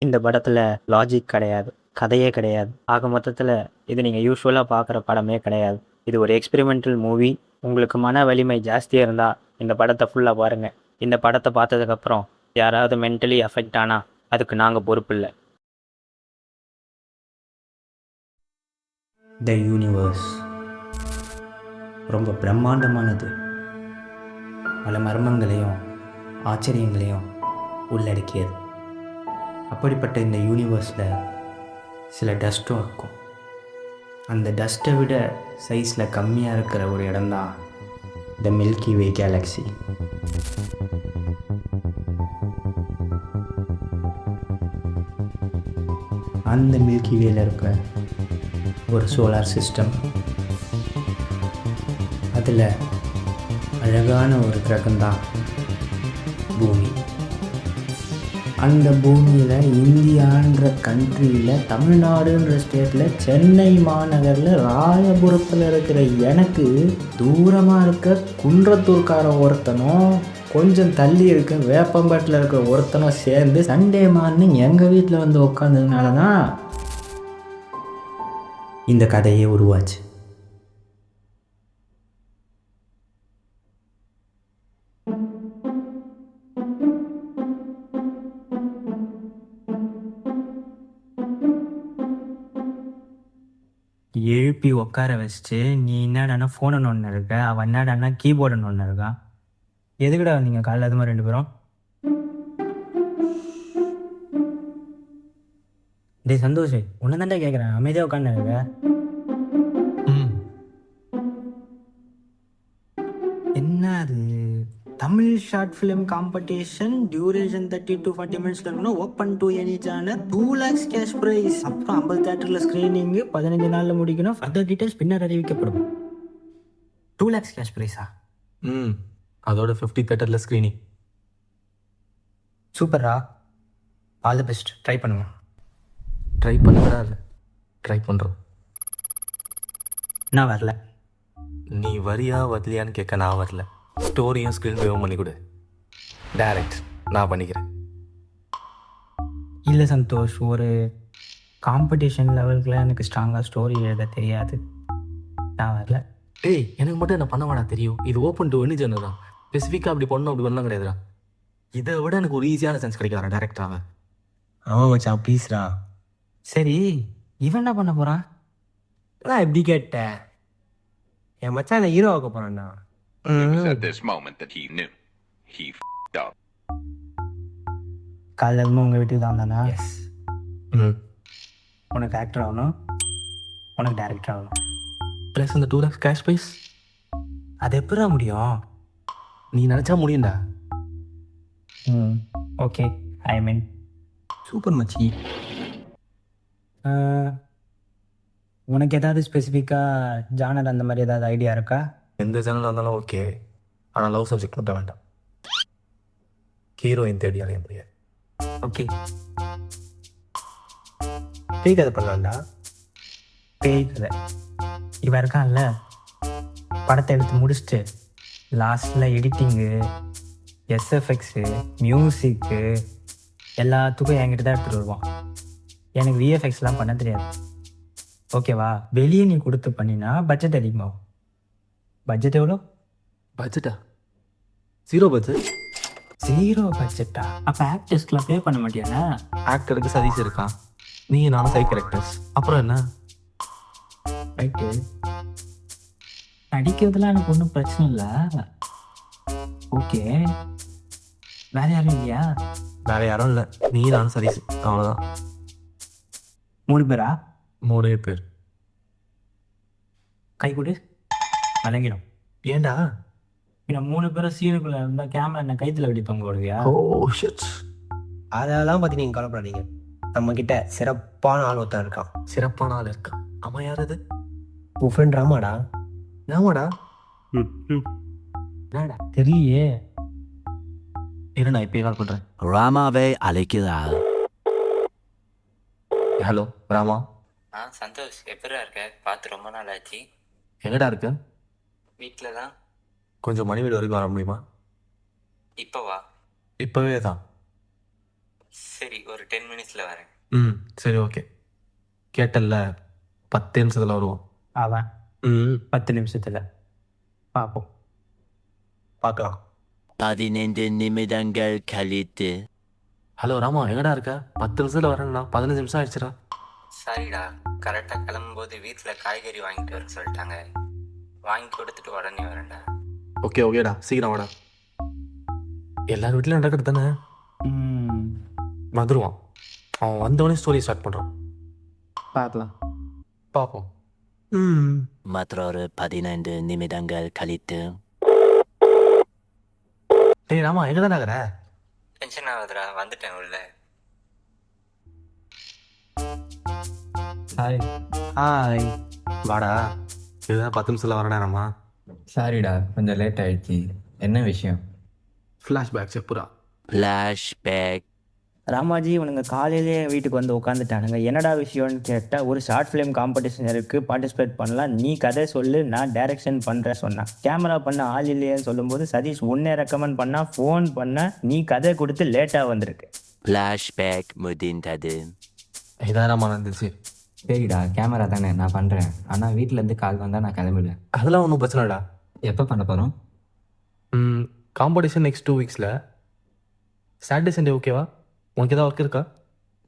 இந்த படத்தில் லாஜிக் கிடையாது, கதையே கிடையாது. ஆக மொத்தத்தில் இது நீங்கள் யூஸ்வலாக பார்க்குற படமே கிடையாது. இது ஒரு எக்ஸ்பெரிமெண்டல் மூவி. உங்களுக்கு மன வலிமை ஜாஸ்தியாக இருந்தால் இந்த படத்தை ஃபுல்லாக பாருங்கள். இந்த படத்தை பார்த்ததுக்கப்புறம் யாராவது மென்டலி அஃபெக்ட் ஆனால் அதுக்கு நாங்கள் பொறுப்பு இல்லை. த யூனிவர்ஸ் ரொம்ப பிரம்மாண்டமானது. பல மர்மங்களையும் ஆச்சரியங்களையும் உள்ளடக்கியது. அப்படிப்பட்ட இந்த யூனிவர்ஸில் சில டஸ்ட்டும் இருக்கும். அந்த டஸ்ட்டை விட சைஸில் கம்மியாக இருக்கிற ஒரு இடம்தான் த மில்கி வே கேலக்ஸி. அந்த மில்கி வேல இருக்க ஒரு சோலார் சிஸ்டம், அதில் அழகான ஒரு கிரகம்தான் பூமி. அந்த பூமியில் இந்தியான்ற கண்ட்ரியில், தமிழ்நாடுன்ற ஸ்டேட்டில், சென்னை மாநகரில் ராயபுரத்தில் இருக்கிற எனக்கு தூரமாக இருக்க குன்றத்தூர்கார ஒருத்தனும் கொஞ்சம் தள்ளி இருக்க வேப்பம்பேட்டில் இருக்கிற ஒருத்தனும் சேர்ந்து சண்டே மார்னிங் எங்கள் வீட்டில் வந்து உட்காந்ததுனால தான் இந்த கதையே உருவாச்சு. எழுப்பி உட்கார வச்சுட்டு நீ என்னடானா ஃபோனை ஒன்று இருக்க, அவன் என்னடானா கீபோர்டு ஒன்று இருக்கான். எதுக்குடா நீங்கள் காலைல அது மாதிரி 2 பேரும்? டே சந்தோஷ், உன்னை தாண்டா கேட்குறேன், அமைதியாக உட்காந்து இருக்க. என்ன அது? Tamil short film competition, duration 30 to 40 மினிட்ஸில் இருக்கணும், open to any channel, 2 lakhs cash prize, அப்புறம் 50 தேட்டரில் ஸ்க்ரீனிங்கு, 15 நாளில் முடிக்கணும், ஃபர்தர் டீட்டெயில்ஸ் பின்னர் அறிவிக்கப்படும். 2 lakhs கேஷ் ப்ரைஸா? அதோட 50 தேட்டரில் ஸ்க்ரீனிங். சூப்பரா, ஆல் தி பெஸ்ட். ட்ரை பண்ணுவோம். ட்ரை பண்ணதா இல்லை, ட்ரை பண்ணுறோம். நான் வரல. நீ வரியா வரலையான்னு கேட்க நான் வரல. ஸ்டோரியும் ஸ்க்ரீன் ப்ளேவும் பண்ணி கொடு, டைரக்ட் நான் பண்ணிக்கிறேன். இல்லை சந்தோஷ், ஒரு காம்படிஷன் லெவலுக்குலாம் எனக்கு ஸ்ட்ராங்காக ஸ்டோரி எழுத தெரியாது. நான் வரல. ஏய், எனக்கு மட்டும் என்ன பண்ண வேணா தெரியும். இது ஓப்பன் டு ஒன்று ஜென்னு தான். ஸ்பெசிஃபிக்காக அப்படி பண்ணணும் அப்படி பண்ணலாம் கிடையாதுடா. இதை விட எனக்கு ஒரு ஈஸியான சென்ஸ் கிடைக்காதா டேரக்டாக. ஆமாம் மச்சான், ப்ளீஸ்ரா. சரி, இவன் என்ன பண்ண போகிறான்? நான் எப்படி கேட்டேன்? என் மச்சான் என்ன ஹீரோ ஆக்க போறான்டா. It was at this moment that he knew. He f***ed up. காலையில் இருந்து உங்கள் வீட்டுக்கு தான் தானே? ம் உனக்கு ஆக்டர் ஆகணும், உனக்கு டேரக்டர் ஆகணும். ப்ளஸ் இந்த 2 lakhs கேஷ் ப்ரைஸ். அது எப்படா முடியும்? நீ நினச்சா முடியும்டா. ஓகே, ஐ மீன் சூப்பர் மச்சி. உனக்கு ஏதாவது ஸ்பெசிஃபிக்காக ஜானர் அந்த மாதிரி ஏதாவது ஐடியா இருக்கா? எந்த சேனலாக இருந்தாலும் ஓகே, ஆனால் லவ் சப்ஜெக்ட் மட்டும் வேண்டாம். ஹீரோயின் தேடி அலைய முடியாது. ஓகே, பேய் கதை பண்ணலாம்டா. பேய் கதை. இவன் இருக்கான்ல, படத்தை எடுத்து முடிச்சுட்டு லாஸ்ட்டில் எடிட்டிங்கு, எஸ்எஃப்எக்ஸு, மியூசிக்கு எல்லாத்துக்கும் என்கிட்ட தான் எடுத்துகிட்டு வருவான். எனக்கு விஎஃப்எக்ஸ்லாம் பண்ண தெரியாது. ஓகேவா? வெளியே நீ கொடுத்து பண்ணினா பட்ஜெட் அதிகமாகும். பட்ஜெட் எவ்வளோ? பட்ஜெட்டா? 0 பட்ஜெட். 0 பட்ஜெட்டா? அப்போ ஆக்டர்ஸ்க்குலாம் பே பண்ண மாட்டியாண்ணா? ஆக்டருக்கு சதீஷ் இருக்கான், நீ நானும் சைட் கேரக்டர்ஸ். அப்புறம் என்ன? ரைட்டு, நடிக்கிறதுலாம் எனக்கு ஒன்றும் பிரச்சனை இல்லை. ஓகே, வேற யாரும் இல்லையா? வேறு யாரும் இல்லை, நீ நானும் சதீஷ், அவ்வளோதான். 3 பேரா? 3 பேர். கை கொடு, வழங்கிடும். ஏண்டா? இன்னும் 3 பேரும் சீனுக்குள்ளே இருந்தால் கேமரா என்ன கைத்தில் கட்டி தொங்க விடுவியா? Oh shit. அதெல்லாம் பற்றி நீங்கள் கவலைப்படாதீங்க. நம்ம கிட்ட சிறப்பான ஆள் ஒருத்தன் இருக்கான். சிறப்பான ஆள் இருக்கான். அவன் யார் அது? உன் ஃப்ரெண்ட் ராமாடா. ஆமாடா. என்னடா தெரியலையே. இரு, நான் இப்போயே கால் பண்ணுறேன். ராமாவை அழைக்கிறார். ஹலோ ராமா. சந்தோஷ், எப்படா இருக்க? பார்த்து ரொம்ப நாள் ஆச்சு. எங்கடா இருக்க? வீட்டில் தான். கொஞ்சம் மணி வீடு வரைக்கும் வர முடியுமா? இப்போ வா. இப்போவே தான். சரி ஒரு 10 மினிட்ஸில் வரேன். ம் சரி ஓகே. கேட்டல்ல 10 நிமிஷத்தில் வருவோம். அவன் 10 நிமிஷத்தில் பார்ப்போம். பார்க்கலாம். 15 நிமிடங்கள் கழித்து. ஹலோ ராமா, எங்கடா இருக்க? 10 நிமிஷத்தில் வரேன்டா. 15 நிமிஷம் ஆயிடுச்சுடா. சாரிடா, கரெக்டாக கிளம்பும்போது வீட்டில் காய்கறி வாங்கிட்டு வர சொல்லிட்டாங்க. வாங்கி கொடுத்துட்டு உடனே வரேன்டா. ஓகே ஓகேடா, சீக்கிரம் வாடா. எல்லார் வீட்லையும் நடக்கிறது தானே. வந்துடுவான். அவன் வந்தவொடனே ஸ்டோரி ஸ்டார்ட் பண்ணுறான். பார்க்கலாம். பார்ப்போம். மற்றொரு 15 நிமிடங்கள் கழித்து. டேய் ராமா, எங்கே தானே இருக்கிற? டென்ஷன் ஆகுதுடா, வந்துட்டேன் உள்ள. ஹாய். ஹாய். வாடா. இதுதான் 10 நிமிஷத்தில் வரேன் ராமா. சாரிடா, கொஞ்சம் லேட் ஆயிடுச்சு. என்ன விஷயம்? ஃப்ளாஷ்பேக் செப்புரா. ஃப்ளாஷ்பேக். ராமாஜி இவனுங்க காலையிலே வீட்டுக்கு வந்து உட்காந்துட்டானுங்க. என்னடா விஷயம்னு கேட்டால் ஒரு ஷார்ட் ஃபிலிம் காம்படிஷன் இருக்குது, பார்ட்டிசிபேட் பண்ணலாம், நீ கதை சொல்லு, நான் டைரக்ஷன் பண்ணுறேன் சொன்னான். கேமரா பண்ண ஆள் இல்லையேன்னு சொல்லும்போது சதீஷ் உன்னை ரெக்கமெண்ட் பண்ணால், ஃபோன் பண்ண நீ கதை கொடுத்து லேட்டாக வந்திருக்கு. ஃப்ளாஷ்பேக் முடிந்தது. இதான் ராமா நடந்துச்சு. சரிடா, கேமரா தானே, நான் பண்ணுறேன். ஆனால் வீட்டிலேருந்து கால் வந்தால் நான் கிளம்பிடுவேன். அதெல்லாம் ஒன்றும் பிரச்சனை இல்லைடா. எப்போ பண்ண போகிறோம்? Competition next 2 வீக்ஸில். சாட்டர்டே சண்டே ஓகேவா? உனக்கு ஏதாவது ஒர்க் இருக்கா?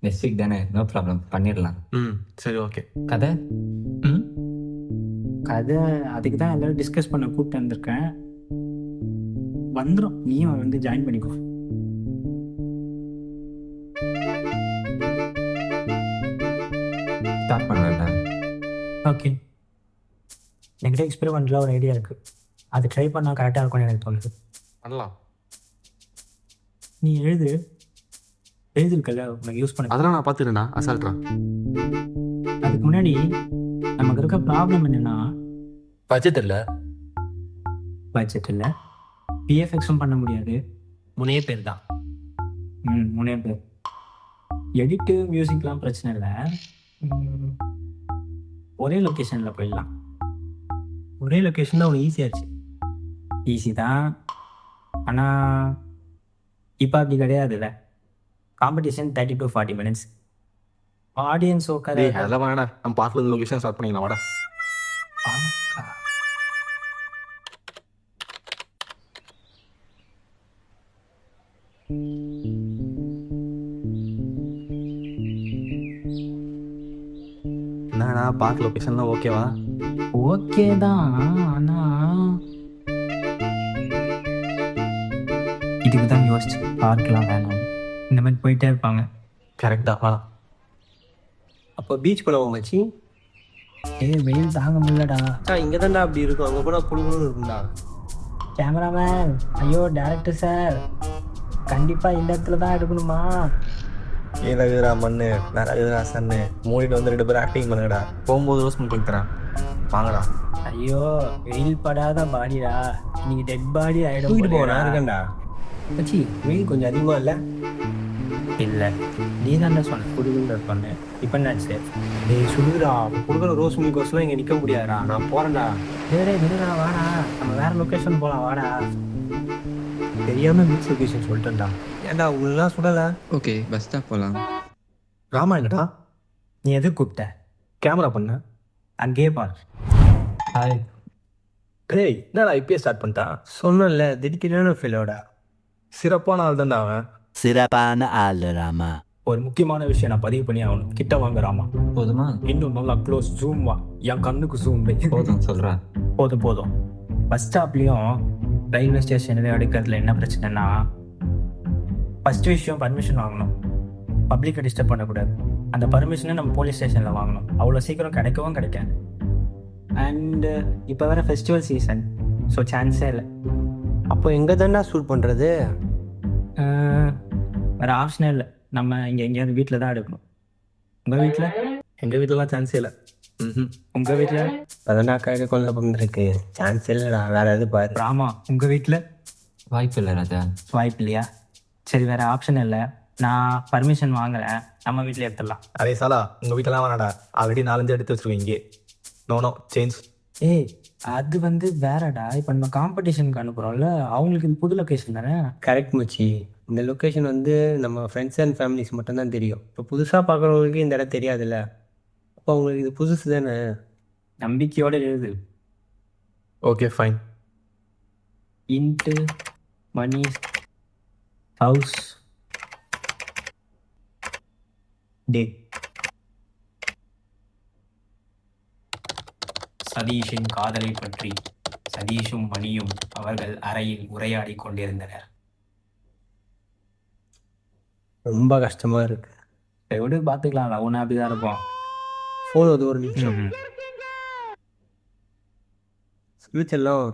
நெக்ஸ்ட் வீக் தானே, நோ ப்ராப்ளம், பண்ணிடலாம். சரி ஓகே. கதை கதை அதுக்கு தான் எல்லோரும் டிஸ்கஸ் பண்ண கூப்பிட்டு வந்திருக்கேன். வந்துடும், நீயும் வந்து ஜாயின் பண்ணிக்கோ. ஸ்டார்ட் பண்ணுவேன்டா. ஓகே. என்கிட்ட எக்ஸ்பெரிமெண்ட்டில் ஒரு ஐடியா இருக்குது, அது ட்ரை பண்ணால் கரெக்டாக இருக்கும்னு எனக்கு தோணுது. பண்ணலாம். நீ எழுதிருக்கல, உனக்கு யூஸ் பண்ண. அதெல்லாம் நான் பார்த்துக்கிறேன்டா, அசால்ட்ரா. அதுக்கு முன்னாடி நமக்கு இருக்க ப்ராப்ளம் என்னென்னா, பட்ஜெட் இல்லை. பட்ஜெட் இல்லை, பிஎஃப்எக்ஸும் பண்ண முடியாது. 3 பேர் தான். 3 பேர். எடிட்டு மியூசிக்லாம் பிரச்சனை இல்லை, ஒரே லொக்கேஷனில் போயிடலாம். ஒரே லொக்கேஷன் தான் உனக்கு ஈஸியாச்சு. ஈஸி தான், ஆனால் இப்போ அப்படி கிடையாதுல்ல. Competition 30 to 40 minutes. ஆடியன்ஸ் உட்கார அதெல்லாம் வேணா, நம்ம பார்க்கல லொகேஷன் ஸ்டார்ட் பண்ணிக்கலாம் வாடா. என்னடா பார்க் லொகேஷன்லாம் ஓகேவா? ஓகே தான், ஆனால் இதுக்கு தான் யோசிச்சு பார்க்கலாம் வேணாம். இந்த மாதிரி போயிட்டே இருப்பாங்க. கரெக்டா வா. அப்போ பீச் போனோம் மச்சி. வெயில் தாங்க முடியலடா. இங்கே தான்டா அப்படி இருக்கும், அங்கே போனால் புழுகுன்னு இருக்கும்டா. கேமராமேன், ஐயோ டேரக்டர் சார், கண்டிப்பாக இந்த இடத்துல தான் எடுக்கணுமா? ஏதா மண்ணு வேற சன்னு மூடிட்டு வந்து 2 பேரும் ஆக்டிங் பண்ணுங்கடா. போகும்போது ரோஸ் பண்ணி தரேன், வாங்கடா. ஐயோ வெயில் படாத பாடிடா, இன்னைக்கு டெட் பாடி ஆகிடும். தூக்கிட்டு போனா இருக்கேன்டா. மச்சி வெயில் கொஞ்சம் அதிகமாக இல்லை? இல்லை, நீ தானே சொன்ன குடுகுன்ற சொன்னேன். இப்போ என்னாச்சு? டேய் சுடுதுடா, கொடுக்குற ரோஸ் மில்க் கோஸ்லாம் இங்கே நிற்க முடியாதுடா, நான் போகிறேன்டா. வேறே விடுடா, வாடா, நம்ம வேறு லொக்கேஷன் போகலாம், வாடா. தெரியாமல் பீச் லொக்கேஷன் சொல்லிட்டேன்டா. ஏன்டா உங்களெலாம் சுடலை? ஓகே, பஸ் ஸ்டாப் போகலாம். ராமா எங்கடா? நீ எது கூப்பிட்ட? கேமரா பண்ண அங்கேயே பார். ஹாய். டேய் என்னடா இப்பயே ஸ்டார்ட் பண்ணிட்டா? சொன்னல டெடிக்கேட்டான ஃபீலோட. சிறப்பான ஆள் தான்டா அவன். சிறப்பான ஆள் ராமா. ஒரு முக்கியமான விஷயம் நான் பதிவு பண்ணி ஆகணும். கிட்ட வாங்குறாமா? போதுமா? இன்னும் நல்லா க்ளோஸ் ஜூம் வா, என் கண்ணுக்கு ஜூம் வை. போதும் சொல்கிறேன். போதும். பஸ் ஸ்டாப்லேயும் ரயில்வே ஸ்டேஷன்லேயும் எடுக்கிறதுல என்ன பிரச்சனைனா, ஃபஸ்ட்டு விஷயம் பர்மிஷன் வாங்கணும். பப்ளிக்கை டிஸ்டர்ப் பண்ணக்கூடாது. அந்த பர்மிஷனை நம்ம போலீஸ் ஸ்டேஷனில் வாங்கணும். அவ்வளோ சீக்கிரம் கிடைக்கவும் கிடைக்காது. அண்டு இப்போ வேறு ஃபெஸ்டிவல் சீசன், ஸோ சான்ஸே இல்லை. அப்போ எங்கே தான்டா ஷூட் பண்ணுறது? வேறு ஆப்ஷனே இல்லை, நம்ம இங்கே எங்கேயாவது வீட்டில் தான் எடுக்கணும். உங்கள் வீட்டில்? எங்கள் வீட்டிலலாம் சான்ஸே இல்லை. உங்கள் வீட்டில்? பதினாக்காக கொள்ள பிறந்திருக்கு, சான்ஸ் இல்லைடா. வேற எது பாரு. ராமா, உங்கள் வீட்டில்? வாய்ப்பு இல்லை ராஜா. வாய்ப்பு இல்லையா? சரி, வேறு ஆப்ஷன் இல்லை, நான் பர்மிஷன் வாங்குறேன், நம்ம வீட்டில் எடுத்துடலாம். அதே சாலா, உங்கள் வீட்டிலலாம் வேணாடா, ஆல்ரெடி 4-5 எடுத்து வச்சுருக்கோம் இங்கே. No change. ஏய், அது வந்து வேறடா. இப்போ நம்ம காம்படிஷனுக்கு அனுப்புகிறோம்ல, அவங்களுக்கு இது புது லொக்கேஷன் தானே. கரெக்ட் மச்சி. இந்த லொக்கேஷன் வந்து நம்ம ஃப்ரெண்ட்ஸ் அண்ட் ஃபேமிலிஸ் மட்டும்தான் தெரியும். இப்போ புதுசாக பார்க்குறவங்களுக்கு இந்த இடம் தெரியாதுல்ல, அப்போ அவங்களுக்கு இது புதுசு தானே. நம்பிக்கையோட எழுது. Okay fine. இன்ட்டு மணி ஹவுஸ் டே. சதீஷின் காதலை பற்றி சதீஷும் மணியும் அவர்கள் அறையில் உரையாடிக் கொண்டிருந்தனர். ரொம்ப கஷ்டமாக இருக்குது. எப்படி பார்த்துக்கலாம், ஒன்று அப்படி தான் இருப்போம். ஃபோன் வந்து ஒரு நிமிஷம் ஃபியூச்சர்லாம்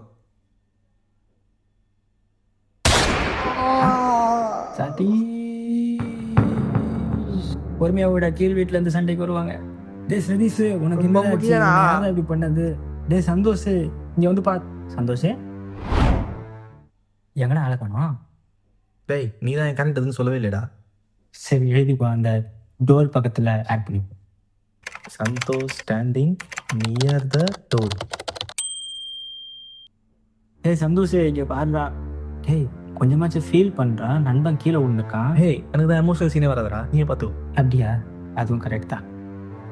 சதீஷ் பொறுமையா விட கீழ் வீட்டுல இருந்து சண்டைக்கு வருவாங்க. டே சதீஷ் உனக்கு ரொம்ப என்ன முடியலடா. இப்படி பண்ணது? டே சந்தோஷ் இங்க வந்து பா. சந்தோஷ் எங்கடா அழகணும்? டேய் நீ தான் என் கரெக்ட் சொல்லவே இல்லைடா. சரி எழுதிப்பா, அந்த டோர் பக்கத்துல ஆட் பண்ணி. Santosh standing near the door. டேய் சந்தோஷ் இங்க பாருடா. டேய் கொஞ்சமாச்சும் ஃபீல் பண்றா, நண்பன் கீழே விழுந்துருக்கான். ஹே எனக்கு தான் எமோஷனல் சீனே வராதடா, நீயே பார்த்து. அப்படியா? அதுவும் கரெக்ட் தான்.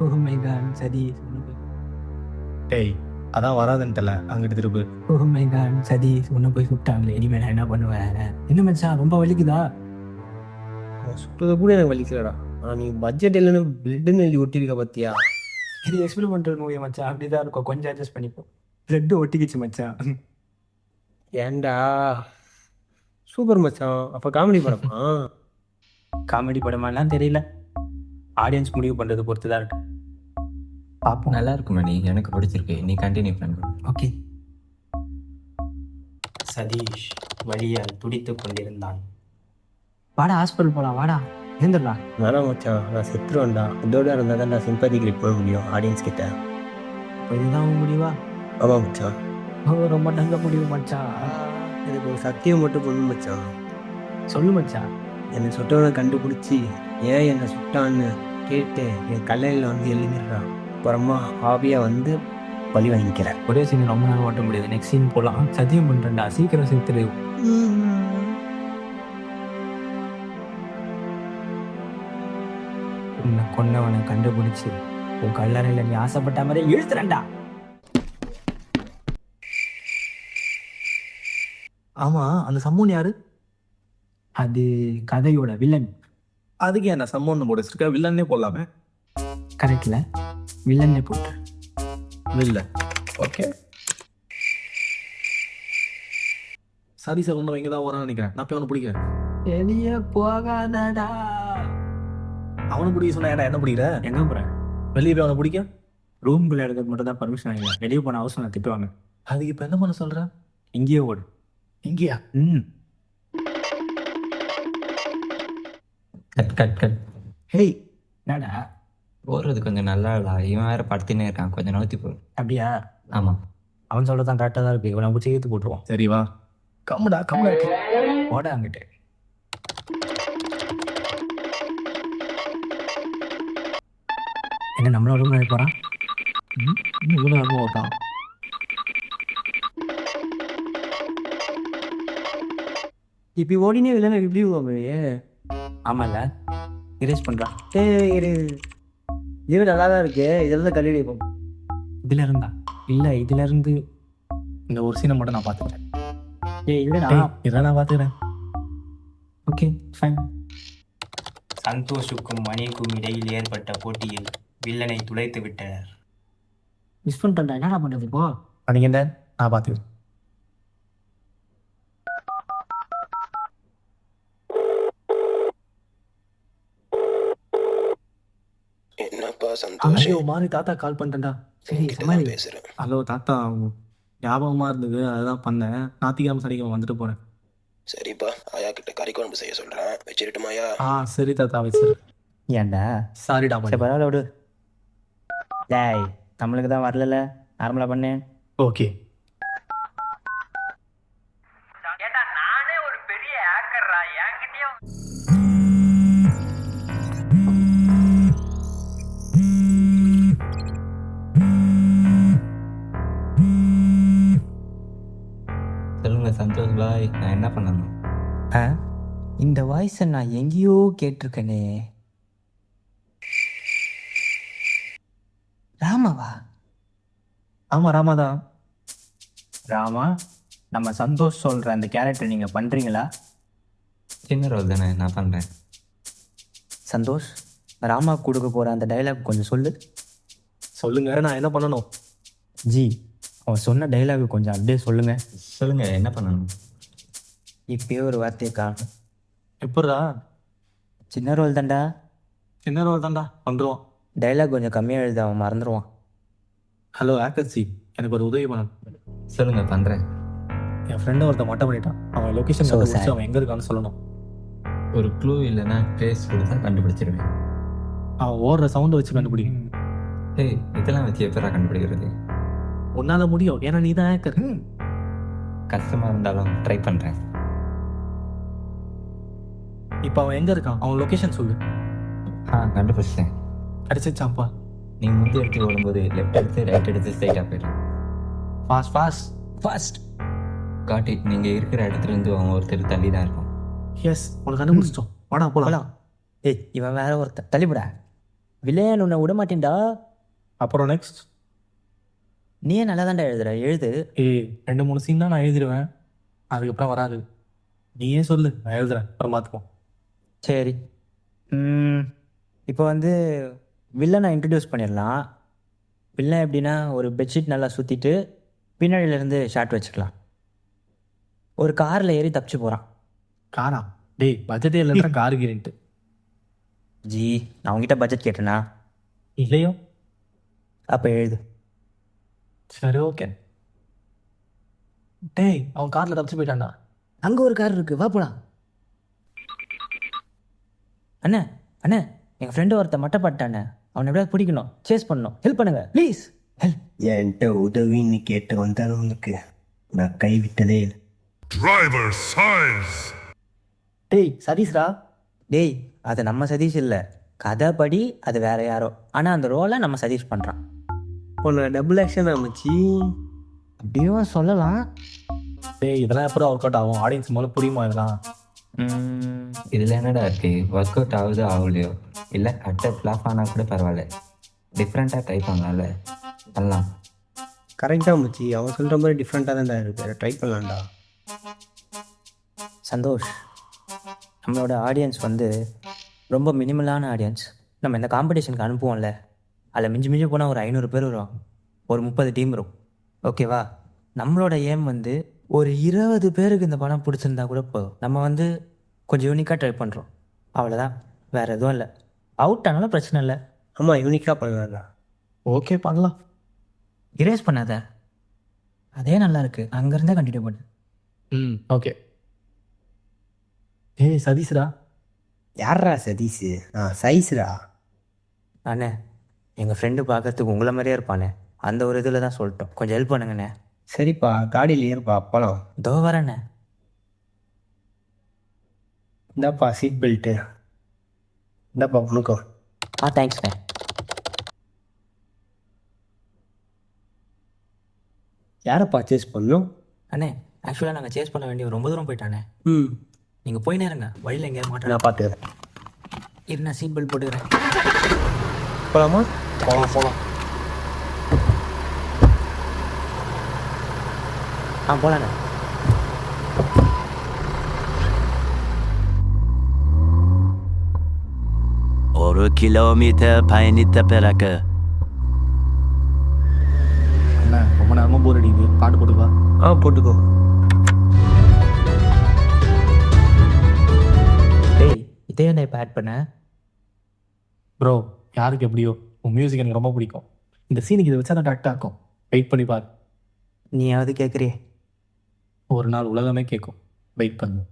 Oh my god Sathish. டேய் அதான் வராதுன்ட்டல, அங்கிட்டு திருப்பு. ஓ மை காட் சதீஷ் உன்னை போய் சுட்டாங்களே, இனிமேல் நான் என்ன பண்ணுவேன்? என்ன மச்சான் ரொம்ப வலிக்குதா? சுட்டது கூட எனக்கு வலிக்கலடா. ஆனால் நீ பட்ஜெட் இல்லைன்னு பிளட்டுன்னு எழுதி ஒட்டியிருக்க பார்த்தியா? இது எக்ஸ்பெரிமெண்டல் மூவி மச்சான், அப்படிதான் இருக்கும். கொஞ்சம் அட்ஜஸ்ட் பண்ணிப்போம். பிளட் ஒட்டிக்கிச்சு மச்சான். ஏன்டா சூப்பர் மச்சான். அப்போ காமெடி படமா? காமெடி படமாலாம் தெரியல, ஆடியன்ஸ் முடிவு பண்றது பொறுத்து தான் இருக்கு. பார்ப்போம். நல்லா இருக்கும் மணி, எனக்கு பிடிச்சிருக்கு. நீ கண்டினியூ பண்ணு. ஓகே. சதீஷ் வலியால் துடித்துக் கொண்டிருந்தான். வாடா ஹாஸ்பிட்டல் போலாம், வாடா எழுந்துடா. வேணாம் மச்சான், நான் செத்துருவேன்டா. இதோட இருந்தால் தான் நான் சிம்பத்தி கிரிப் போட முடியும் ஆடியன்ஸ் கிட்ட. இதுதான் உன் முடிவா? ஆமாம் மச்சான். ரொம்ப நல்ல முடிவு மச்சான். எனக்கு ஒரு சத்தியம் மட்டும் பண்ணு மச்சான். சொல்லு மச்சான். என்னை சுட்டவனை கண்டுபிடிச்சி ஏன் என்னை சுட்டான்னு கேட்டு என் கல்லையில் வந்து எழுதிடுறான். அப்புறமா ஹாபியாக வந்து பழி வாங்கிக்கிறேன். ஒரே சீன் ரொம்ப நேரம் ஓட்ட முடியாது. நெக்ஸ்ட் சீன் போலாம். சத்தியம் பண்றேன்டா, சீக்கிரம் செத்துரு. உன்னை கொன்னவனை கண்டுபிடிச்சு உன் கல்லறையில நீ ஆசைப்பட்ட மாதிரி இழுத்துறேன்டா. ஆமா அந்த சம்மூன் யாரு? அது கதையோட வில்லன். அதுக்கு என்ன சம்மூன் போட வச்சிருக்க? வில்லன்னே போடலாமே. கரெக்ட்ல வில்லனே போட்டு. வில்ல ஓகே. சரி சார் ஒன்று இங்கே தான் வரான்னு நினைக்கிறேன். நான் போய் அவனை பிடிக்கிறேன். வெளியே போகாதடா. அவனை பிடிக்க சொன்னா ஏன்டா என்ன பிடிக்கிற? எங்க போறேன்? வெளியே போய் அவனை பிடிக்க. ரூம்குள்ள எடுக்கிறது மட்டும் தான் பர்மிஷன் வாங்கல. வெளியே போன அவசரம் நான் திட்டுவாங்க. அதுக்கு இப்போ என்ன பண்ண சொல்ற? இங்கேயே ஓடு. இங்கேயா? Cut cut cut. ஹேய் என்னடா போடுறது கொஞ்சம் நல்லா இல்ல. இவன் வேற படுத்தினே இருக்கான், கொஞ்சம் நவுத்தி போ. அப்படியா? ஆமாம். அவன் சொல்றதான் கரெக்டாக தான் இருக்கு. இவனை பிடிச்சி இழுத்து போட்டுருவான். சரி வா. கம்முடா கம்முடா. ஓட அங்கிட்டு. என்ன நம்மளோட ரூம் போறான்? இவ்வளோ அனுபவம் ஓட்டான். இப்படி ஓடினே இல்லைன்னா இப்படி போவே. ஆமால இரேஸ் பண்றான். இது நல்லா தான் இருக்கு. இதெல்லாம் கல்லூரி போகும். இதுல இருந்தா இல்ல, இதுல இருந்து இந்த ஒரு சீனை மட்டும் நான் பார்த்துக்கிறேன். இல்லடா. இதான் நான் பார்த்துக்கிறேன். Okay fine. சந்தோஷுக்கும் மணிக்கும் இடையில் ஏற்பட்ட போட்டியில் வில்லனை துளைத்து விட்டனர். மிஸ் பண்ணிட்டேன்டா, என்னடா பண்றது இப்போ? நீங்கள் என்ன? நான் பார்த்துக்கிறேன். என்னப்பா சந்தோஷ்? ஐயோ மாறி தாத்தா கால் பண்ணிட்டேன்டா. சரி சமாளி. பேசுறேன். ஹலோ தாத்தா, ஞாபகமாக இருந்தது அதுதான் பண்ணேன். ஞாயிற்றுக்கிழமை சனிக்கிழமை வந்துட்டு போகிறேன். சரிப்பா, ஆயா கிட்ட கறி குழம்பு செய்ய சொல்றேன். வச்சிருட்டுமாயா? சரி தாத்தா வச்சிரு. ஏன்டா? சாரிடா. சரி பரவாயில்ல விடு. டேய் நம்மளுக்கு தான் வரல, நார்மலாக பண்ணு. ஓகே. சொல்லுங்க சந்தோஷ் பாய், நான் என்ன பண்ணணும்? இந்த வாய்ஸை நான் எங்கேயோ கேட்டிருக்கேனே. ராமாவா? ஆமாம் ராமா தான். ராமா, நம்ம சந்தோஷ் சொல்கிற அந்த கேரக்டர் நீங்கள் பண்ணுறீங்களா? சின்ன ரோல் தானே, நான் பண்ணுறேன். சந்தோஷ், ராமா கொடுக்க போகிற அந்த டைலாக் கொஞ்சம் சொல்லு. சொல்லுங்க, நான் என்ன பண்ணணும்? ஜி, அவன் சொன்ன டைலாக் கொஞ்சம் அப்படியே சொல்லுங்கள். சொல்லுங்கள், என்ன பண்ணணும்? இப்பயே ஒரு வார்த்தையை காணும். எப்படா? சின்ன ரோல் தான்டா. சின்ன ரோல் தான்டா, வந்துருவோம். டைலாக் கொஞ்சம் கம்மியாக எழுத, அவன் மறந்துடுவான். ஹலோ ஆக்கர்சி, எனக்கு ஒரு உதவி பண்ணணும். சொல்லுங்கள், பண்ணுறேன். என் ஃப்ரெண்டை ஒருத்தன் மொட்டை பண்ணிட்டான். அவன் லொக்கேஷன் So கண்டுபிடிச்சு sad. அவன் எங்கே இருக்கான்னு சொல்லணும். ஒரு க்ளூ இல்லைன்னா ட்ரேஸ் கொடுத்தா கண்டுபிடிச்சிருவேன். அவன் ஓடுற சவுண்டை வச்சு கண்டுபிடி. ஏய், இதெல்லாம் வச்சு எப்படா கண்டுபிடிக்கிறது? உன்னால முடியும், ஏன்னா நீ தான் ஆக்கர். கஷ்டமாக இருந்தாலும் ட்ரை பண்ணுறேன். இப்போ அவன் எங்கே இருக்கான்? அவன் லொக்கேஷன் சொல்லு. கண்டுபிடிச்சிட்டேன். அடிச்சிச்சாப்பா. நீ முந்தி எடுத்து ஓடும்போது லெஃப்ட் எடுத்து ரைட் எடுத்து ஸ்ட்ரைட்டாக போயிடும். Fast fast fast. காட்டி நீங்கள் இருக்கிற இடத்துலேருந்து அவங்க ஒருத்தர் தள்ளி தான் இருக்கும். எஸ், உனக்கு கண்டுபிடிச்சிட்டோம். வாடா போலாம். போலாம். ஏய், இவன் வேற ஒருத்தன். தள்ளிவிடா. விளையாடு, உன்னை விட மாட்டேன்டா. அப்புறம் நெக்ஸ்ட். நீயே நல்லா தான்டா எழுதுற, எழுது. 2-3 சீன் தான் நான் எழுதிடுவேன், அதுக்கப்புறம் வராது. நீயே சொல்லு, நான் எழுதுறேன், அப்புறம் பார்த்துப்போம். சரி. இப்போ வந்து வில்லனை இன்ட்ரடியூஸ் பண்ணிடலாம். வில்லன் எப்படின்னா, ஒரு பெட்ஷீட் நல்லா சுற்றிட்டு பின்னாடியிலேருந்து ஷார்ட் வச்சுக்கலாம். ஒரு காரில் ஏறி தப்பிச்சு போகிறான். காரா? டேய், பட்ஜெட்டே இல்லைன்னா காருகிறேன்ட்டு. ஜி, நான் உங்ககிட்ட பட்ஜெட் கேட்டேனா? இல்லையோ? அப்போ எழுது. சரி, ஓகே. டேய், அவன் காரில் தப்பிச்சு போயிட்டான்டா. அங்கே ஒரு கார் இருக்குது, வா போகலாம். அண்ணே அண்ணே, எங்கள் ஃப்ரெண்டு ஒருத்தன் மட்டை பாட்டானே, அவனை எப்படியாவது பிடிக்கணும், சேஸ் பண்ணணும், ஹெல்ப் பண்ணுங்க ப்ளீஸ். ஹெல்ப். என்கிட்ட உதவின்னு கேட்டு வந்தவங்களுக்கு நான் கைவிட்டதே இல்லை. டேய் சதீஷ்ரா. டேய், அது நம்ம சதீஷ் இல்லை, கதைப்படி அது வேற யாரோ. ஆனால் அந்த ரோலை நம்ம சதீஷ் பண்ணுறான். உன்னை டபுள் ஆக்ஷன் அமைச்சு அப்படியும் சொல்லலாம். டேய், இதெல்லாம் எப்போ ஒர்க் அவுட் ஆகும்? ஆடியன்ஸ் மூலம் புரியுமா இதெல்லாம்? இதில் என்னடா இருக்குது? ஒர்க் அவுட் ஆகுது ஆகலையோ, இல்லை அட்டை ஃப்ளாப் ஆனால் கூட பரவாயில்ல, டிஃப்ரெண்ட்டாக ட்ரை பண்ணலாம்ல, பண்ணலாம். கரெக்டாக அமைச்சு அவன் சொல்கிற மாதிரி டிஃப்ரெண்ட்டாக தான்டா இருக்கு, ட்ரை பண்ணலாம்டா. சந்தோஷ், நம்மளோட ஆடியன்ஸ் வந்து ரொம்ப மினிமலான ஆடியன்ஸ். நம்ம இந்த காம்படிஷனுக்கு அனுப்புவோம்ல, அதில் மிஞ்சி மிஞ்சி போனால் ஒரு 500 பேர் வருவாங்க, ஒரு 30 டீம் வரும். ஓகேவா? நம்மளோட ஏம் வந்து ஒரு 20 பேருக்கு இந்த படம் பிடிச்சிருந்தா கூட போதும். நம்ம வந்து கொஞ்சம் யூனிக்காக ட்ரை பண்ணுறோம், அவ்வளோதான், வேறு எதுவும் இல்லை. அவுட் ஆனாலும் பிரச்சனை இல்லை. ஆமாம், யூனிக்காக பண்ணலாம்டா. ஓகே, பண்ணலாம். இரேஸ் பண்ணாத, அதே நல்லா இருக்கு, அங்கேருந்தே கண்டினியூ பண்ணு. ஓகே. ஏய் சதீஷ்ரா. யாரா சதீஷ்? சைஸ்ரா. அண்ணே, எங்கள் ஃப்ரெண்டு பார்க்கறதுக்கு உங்களை மாதிரியே இருப்பானே, அந்த ஒரு இதில் தான் சொல்லிட்டோம், கொஞ்சம் ஹெல்ப் பண்ணுங்கண்ணே. சரிப்பா, காடியில் ஏறுப்பா, அப்பலாம். தோ வரேண்ணே. இந்தாப்பா சீட் பெல்ட்டு, இந்தாப்பா உனக்கும். தேங்க்ஸ்ண்ணே. யாரை பர்ச்சேஸ் பண்ணணும்? அண்ணே, ஆக்சுவலாக நாங்கள் சேஸ் பண்ண வேண்டிய ரொம்ப தூரம் போயிட்டானே. ம், நீங்கள் போய் நேருங்க, வழியில் எங்கேயாவது மாட்டேன். நான் பார்த்துக்கிறேன். இருண்ணா, சீட் பெல்ட் போட்டுக்கிறேன். போகலாமா? போகலாம். போகலாண்ணே. ஒரு கிலோமீட்டர் பயணித்த பிறகு அண்ணா, ரொம்ப நேரமாக போர் அடிக்குது, பாட்டு போட்டுக்கா. போட்டுக்கோ. டேய், இதே என்ன இப்போ ஆட் பண்ண? ப்ரோ, யாருக்கு எப்படியோ உன் மியூசிக் எனக்கு ரொம்ப பிடிக்கும். இந்த சீனுக்கு இதை வச்சா தான் கரெக்டாக இருக்கும். வெயிட் பண்ணி பாரு, நீயாவது கேட்குறியே. ஒரு நாள் உலகமே கேட்கும். வெயிட் பண்ணு.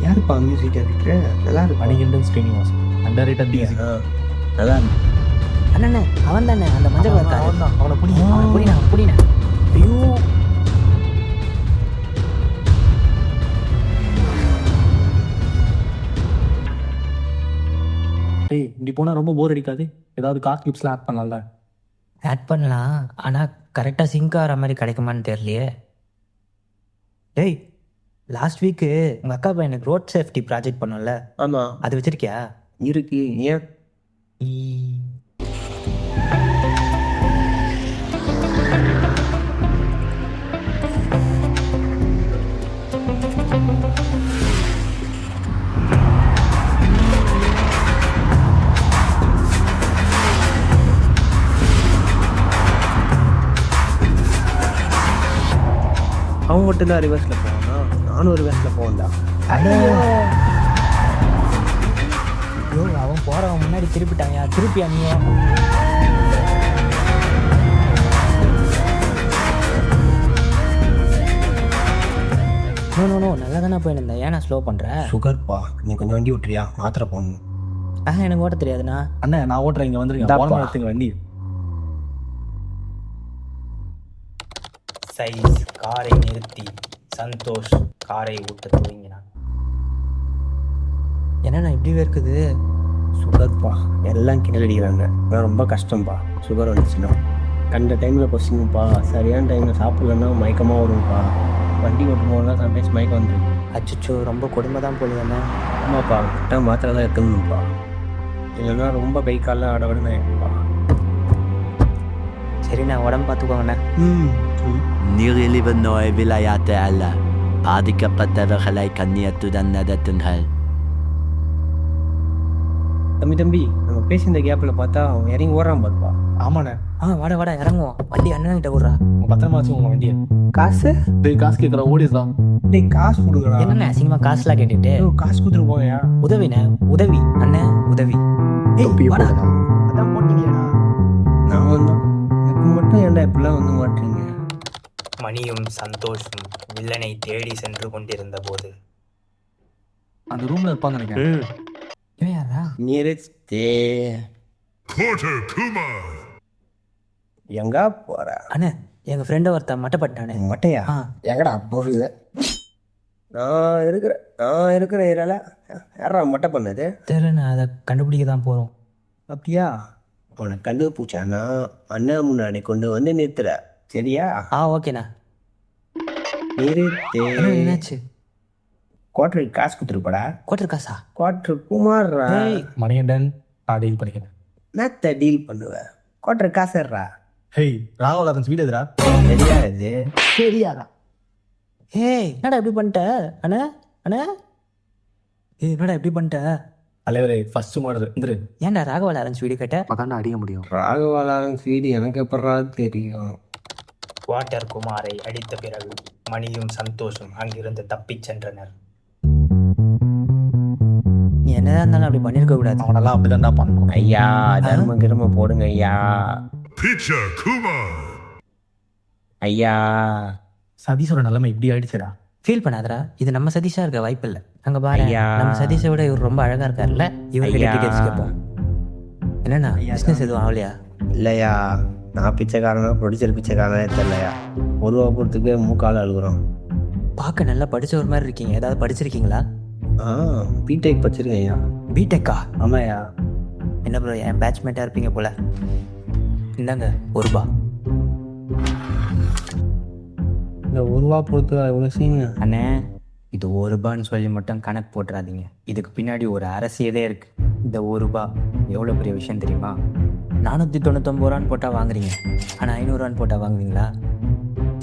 யாருப்பா மியூசிக் டைரக்டர்? நல்லா இருக்கும். Manikandan Srinivasan, underrated music. நல்லா இருக்கும். அண்ணே, அவன் தானே அந்த மஞ்சள் கலர் கார். அவன் தான், அவனை பிடிக்கும். அவனை புடிண்ணா. ஐயோ, டேய், இப்படி போனால் ரொம்ப போர் அடிக்காது? ஏதாவது கார் கிளிப்ஸ்லாம் ஆட் பண்ணலாம்ல? ஆட் பண்ணலாம், ஆனால் கரெக்டாக சிங்க் ஆகிற மாதிரி கிடைக்குமான்னு தெரியலையே. டேய் லாஸ்ட் வீக்கு உங்கள் அக்கா பையனுக்கு ரோட் சேஃப்டி ப்ராஜெக்ட் பண்ணோம்ல, ஆமாம் அது வச்சிருக்கியா? இருக்கு. ஏன்? அவன் மட்டும் தான் ரிவர்ஸில் போவானா? நானும் ரிவர்ஸில் போவேன்டா. ஐயோ அவன் போகிறவன் முன்னாடி திருப்பிட்டாங்க, திருப்பியா நீ? நோ நல்லா தானே போயிருந்தேன், ஏன் நான் ஸ்லோ பண்ணுறேன்? சுகர்ப்பா, நீ கொஞ்சம் வண்டி விட்டுறியா? மாத்திரை போடணும். எனக்கு ஓட்ட தெரியாதுண்ணா. அண்ணா நான் ஓட்டுறேன், இங்கே வந்துருங்க. இந்தாப்பா. போன இடத்துக்கு வண்டி. சைஸ் காரை நிறுத்தி சந்தோஷ் காரை ஊட்ட துவங்கினான். என்னண்ணா இப்படி இருக்குது? சுகர்ப்பா, எல்லாம் கீழே அடிக்கிறாங்க. ஆனால் ரொம்ப கஷ்டம்ப்பா. சுகர் வந்துச்சுன்னா கண்ட டைமில் பசிங்கப்பா. சரியான டைமில் சாப்பிட்லன்னா மயக்கமாக வரும்ப்பா. வண்டி ஓட்டும் போதெல்லாம் சம்டைம்ஸ் மயக்கம் வந்துருக்கு. அச்சோ ரொம்ப கொடுமை தான் போலியாண்ணா. ஆமாப்பா, கரெக்டாக மாத்திரை தான் இருக்கணும்ப்பா. இல்லைன்னா ரொம்ப கை காலில் ஆடவடுன்னு ஆகிடும்ப்பா. சரி நான் உடம்பு பார்த்துக்கோங்கண்ணே. நீரிழிவு விளையாட்டு அல்ல, பாதிக்கப்பட்டவர்களை கண்ணியத்துடன் நடத்துங்கள். தம்பி நம்ம பேசியிருந்த கேப்பில் பார்த்தா அவன் இறங்கி ஓடுறான் பாருப்பா. ஆமாண்ணே, வாடா இறங்குவோம். வண்டி அண்ணன்கிட்ட விட்றா. பத்திரமா வச்சு உங்கள் வண்டியை. காசு? டேய் காசு கேட்குற ஓடிடுறான். டேய் காசு கொடுக்குறா. என்னண்ணே அசிங்கமாக காசுலாம் கேட்டுட்டு? காசு கொடுத்துட்டு போயா? உதவிண்ணே, உதவி அண்ணே, உதவி. வாடா. அதான் போட்டீங்கடா. நான் வந்தோம், எனக்கு மட்டும் ஏன்டா இப்படிலாம் வந்து மாட்டீங்க? மணியும் சந்தோஷும் வில்லனை தேடி சென்று கொண்டிருந்த போது அந்த ரூமில் இருப்பாங்க நினைக்கிறேன். இவன் யாரா? நிறுத்தே. எங்க போற? அண்ணே எங்கள் ஃப்ரெண்டை ஒருத்தன் மட்டைப்பட்டானே. மட்டையா? ஆ. எங்கடா போகுது? நான் இருக்கிற ஏரியால யாரா மட்டை பண்ணது? தெரியல, நான் அதை கண்டுபிடிக்க தான் போகிறோம். அப்படியா? உனக்கு கண்டுபிடிச்சானா அண்ணன் முன்னாடி கொண்டு வந்து நிறுத்துற, சரியா? ஓகேண்ணா. நிறுத்தே. அண்ணா, என்னாச்சு? குவார்டருக்கு காசு கொடுத்துருப்படா. கோட்டர் காசா? குவார்டர் குமார்ரா. மணிகண்டன் நான் டீல் பண்ணிக்கிறேன். என்னத்த டீல் பண்ணுவேன்? குவார்டர் காசுறா. ஹேய் ராகவலாரன்ஸ் வீடு எதுரா? தெரியாது. தெரியாதா? என்னடா இப்படி பண்ணிட்ட அண்ணா? அண்ணா என்னடா இப்படி பண்ணிட்ட? தலைவரே ஃபர்ஸ்ட் மாடல் இருந்துரு. ஏன்டா ராகவா லாரன்ஸ் வீடியோ கேட்ட? பக்காண்டா அடிக்க முடியும். ராகவாலாரன் வீடு எனக்கு எப்படா தெரியும்? வாட்டர் குமாரை அடித்த பிறகு மணியும் சந்தோஷும் அங்கிருந்து தப்பிச் சென்றனர். நீ என்னதான் இருந்தாலும் அப்படி பண்ணிருக்க கூடாது. அவனெல்லாம் அப்படிதான்டா பண்ணணும். ஐயா தர்ம கிரம போடுங்க ஐயா. ஐயா சதீஷோட நிலைமை இப்படி ஆயிடுச்சுடா. ஃபீல் பண்ணாதடா, இது நம்ம சதீஷா இருக்க வாய்ப்பு இல்லை. அங்க பாரு, ஐயா. நம்ம சதீஷை விட இவர் ரொம்ப அழகா இருக்காருல்ல. இவர்கிட்ட ஐயா. டீடைல்ஸ் கேட்போம். என்னண்ணா பிசினஸ் எதுவும் ஆகலையா? இல்லையா, நான் பிச்சைக்காரனா ப்ரொடியூசர் பிச்சைக்காரனே தெரியலையா. பொதுவாக போகிறதுக்கு மூக்கால் அழுகுறோம். பார்க்க நல்லா படிச்ச ஒரு மாதிரி இருக்கீங்க. ஏதாவது படிச்சிருக்கீங்களா? பிடெக் படிச்சிருக்கேன் ஐயா. பிடெக்கா? ஆமாய்யா. என்ன ப்ரோ, என் பேட்ச்மேட்டாக இருப்பீங்க போல. இந்தாங்க ₹1. இந்த ரூபா பொறுத்து எவ்வளோ சீங்க அண்ணே, இது ₹1 சொல்லி மட்டும் கணக்கு போட்டுறாதீங்க. இதுக்கு பின்னாடி ஒரு அரசியலே இருக்கு. இந்த ₹1 எவ்வளோ பெரிய விஷயம் தெரியுமா? 499 போட்டால் வாங்குறீங்க, ஆனால் 500 போட்டால் வாங்குவீங்களா?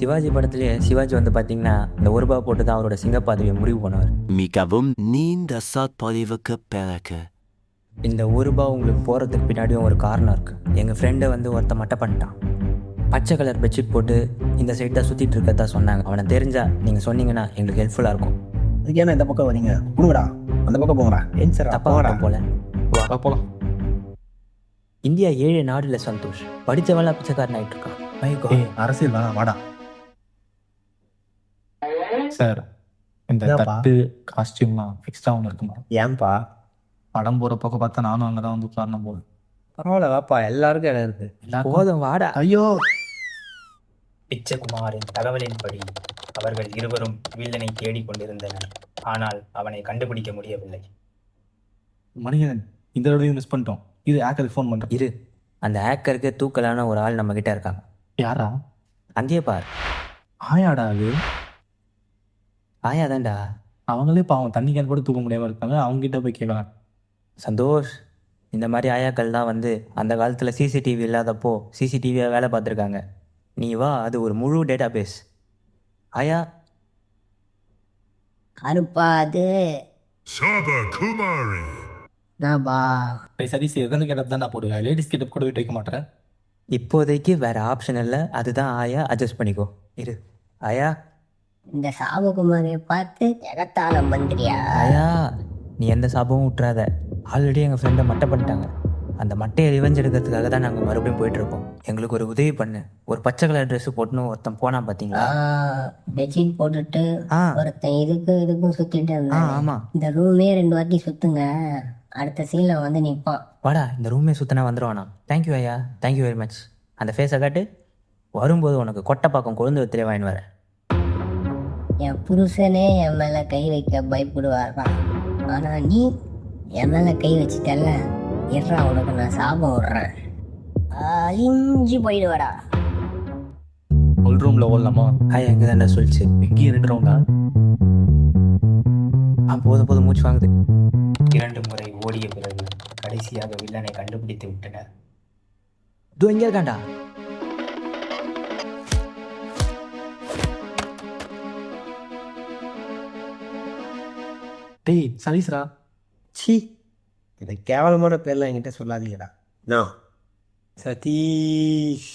சிவாஜி படத்துலேயே சிவாஜி வந்து பார்த்தீங்கன்னா இந்த ₹1 போட்டு தான் அவரோட சிங்கப்பாதவியை முடிவு பண்ணுவார். மிகவும் நீண்ட சொற்பொழிவுக்கு பிறகு இந்த ₹1 உங்களுக்கு போகிறதுக்கு பின்னாடியும் ஒரு காரணம் இருக்குது. எங்கள் ஃப்ரெண்டை வந்து ஒருத்த மட்டை பண்ணிட்டான். பச்சை கலர் பெட்ஷீட் போட்டு இந்த சைட் தான் சுற்றிட்டு இருக்கதா சொன்னாங்க. அவனை தெரிஞ்சா நீங்கள் சொன்னீங்கன்னா எங்களுக்கு ஹெல்ப்ஃபுல்லாக இருக்கும். அதுக்கு ஏன்னா இந்த பக்கம் வரீங்க? கொடுங்கடா, அந்த பக்கம் போங்கடா. ஏன் சார் தப்பாக போல. வா போலாம். இந்தியா 7 நாடுல சந்தோஷ் படித்தவளா பிச்சைக்காரன் ஆகிட்டு இருக்கான். My god. ஏய் அரசியல் வாடா சார். இந்த என்னப்பா? தட்டு காஸ்டியூம்லாம் ஃபிக்ஸ்டாக ஒன்று இருக்குமா? ஏன்பா? படம் போகிற பக்கம் பார்த்தா நானும் அங்கே தான் வந்து உட்காரணும் போது. பரவாயில்ல வாப்பா, எல்லாருக்கும் இடம் இருக்கு. போதும் வாடா. ஐயோ, பிச்சைக்குமாரின் தகவலின்படி அவர்கள் இருவரும் வில்லனை தேடிக் கொண்டிருந்தனர். ஆனால் அவனை கண்டுபிடிக்க முடியவில்லை. மணிகண்டன் இந்த தடவையும் மிஸ் பண்ணிட்டோம். இது ஹேக்கருக்கு ஃபோன் பண்ணுறேன். இரு, அந்த ஹேக்கருக்கு தூக்கலான ஒரு ஆள் நம்ம கிட்ட இருக்காங்க. யாரா? அங்கேயே பார். ஆயாடா அது? ஆயா தான்டா. அவங்களே பாவம் தண்ணி கேன் கூட தூக்க முடியாமல் இருக்காங்க, அவங்ககிட்ட போய் கேட்கலாம். சந்தோஷ், இந்த மாதிரி ஆயாக்கள் தான் வந்து அந்த காலத்தில் சிசிடிவி இல்லாதப்போ சிசிடிவியாக வேலை பார்த்துருக்காங்க. நீ வா, அது ஒரு முழு டேட்டா பேஸ். ஆயா கருப்பா அது நாபா சரி சரி, எதனா கேட்டப் தான் நான் போடுவேன், லேடிஸ் கிட்ட கூட போய் வைக்க மாட்டேன். இப்போதைக்கு வேறு ஆப்ஷன் இல்லை, அதுதான் ஆயா. அட்ஜஸ்ட் பண்ணிக்கோ. இரு ஆயா. இந்த சாபகுமாரியை பார்த்து ஜெகத்தால மந்திரியா? ஆயா, நீ எந்த சாபமும் விட்டுறாத. ஆல்ரெடி எங்கள் ஃப்ரெண்டை மட்டை பண்ணிட்டாங்க. அந்த மட்டையை ரிவெஞ்ச் எடுக்கிறதுக்காக தான் நாங்கள் மறுபடியும் போயிட்டுருக்கோம். எங்களுக்கு ஒரு உதவி பண்ணு. ஒரு பச்சை கலர் ட்ரெஸ்ஸு போட்டுன்னு ஒருத்தன் போனான் பார்த்தீங்களா? பெட்ஷீட் போட்டுட்டு ஆ ஒருத்தன் இதுக்கும் சுத்திட்டு இருந்தான். ஆமாம். இந்த ரூமே 2 வாட்டி சுத்துங்க, அடுத்த சீன்ல வந்து நிற்பான். வாடா, இந்த ரூமே சுற்றினா வந்துடுவானா? தேங்க்யூ ஐயா, தேங்க்யூ வெரி மச். அந்த ஃபேஸை காட்டு. வரும்போது உனக்கு கொட்டைப்பாக்கம் கொழுந்து வத்திலே வாங்கின்னு வரேன். என் புருஷனே என் மேல கை வைக்க பயப்படுவாரா, ஆனா நீ என் மேல கை வச்சிட்டல்ல, எட்ரா உனக்கு நான் சாபம் விடுறேன், அழிஞ்சு போயிடுவாடா. ஒரு ரூமில் ஓடலாமா? ஆயா எங்கே தாண்டா சொல்லிச்சு? இங்கேயும் 2 ரவுண்டா? போதும் மூச்சு வாங்குது. 2 முறை ஓடிய பிறகு கடைசியாக வில்லனை கண்டுபிடித்து விட்டனர். இதோ எங்கே இருக்காண்டா? டேய் சதீஷ்ரா. சி, இந்த கேவலமான பேர்லாம் என்கிட்ட சொல்லாதீங்கடா. நான் சதீஷ்.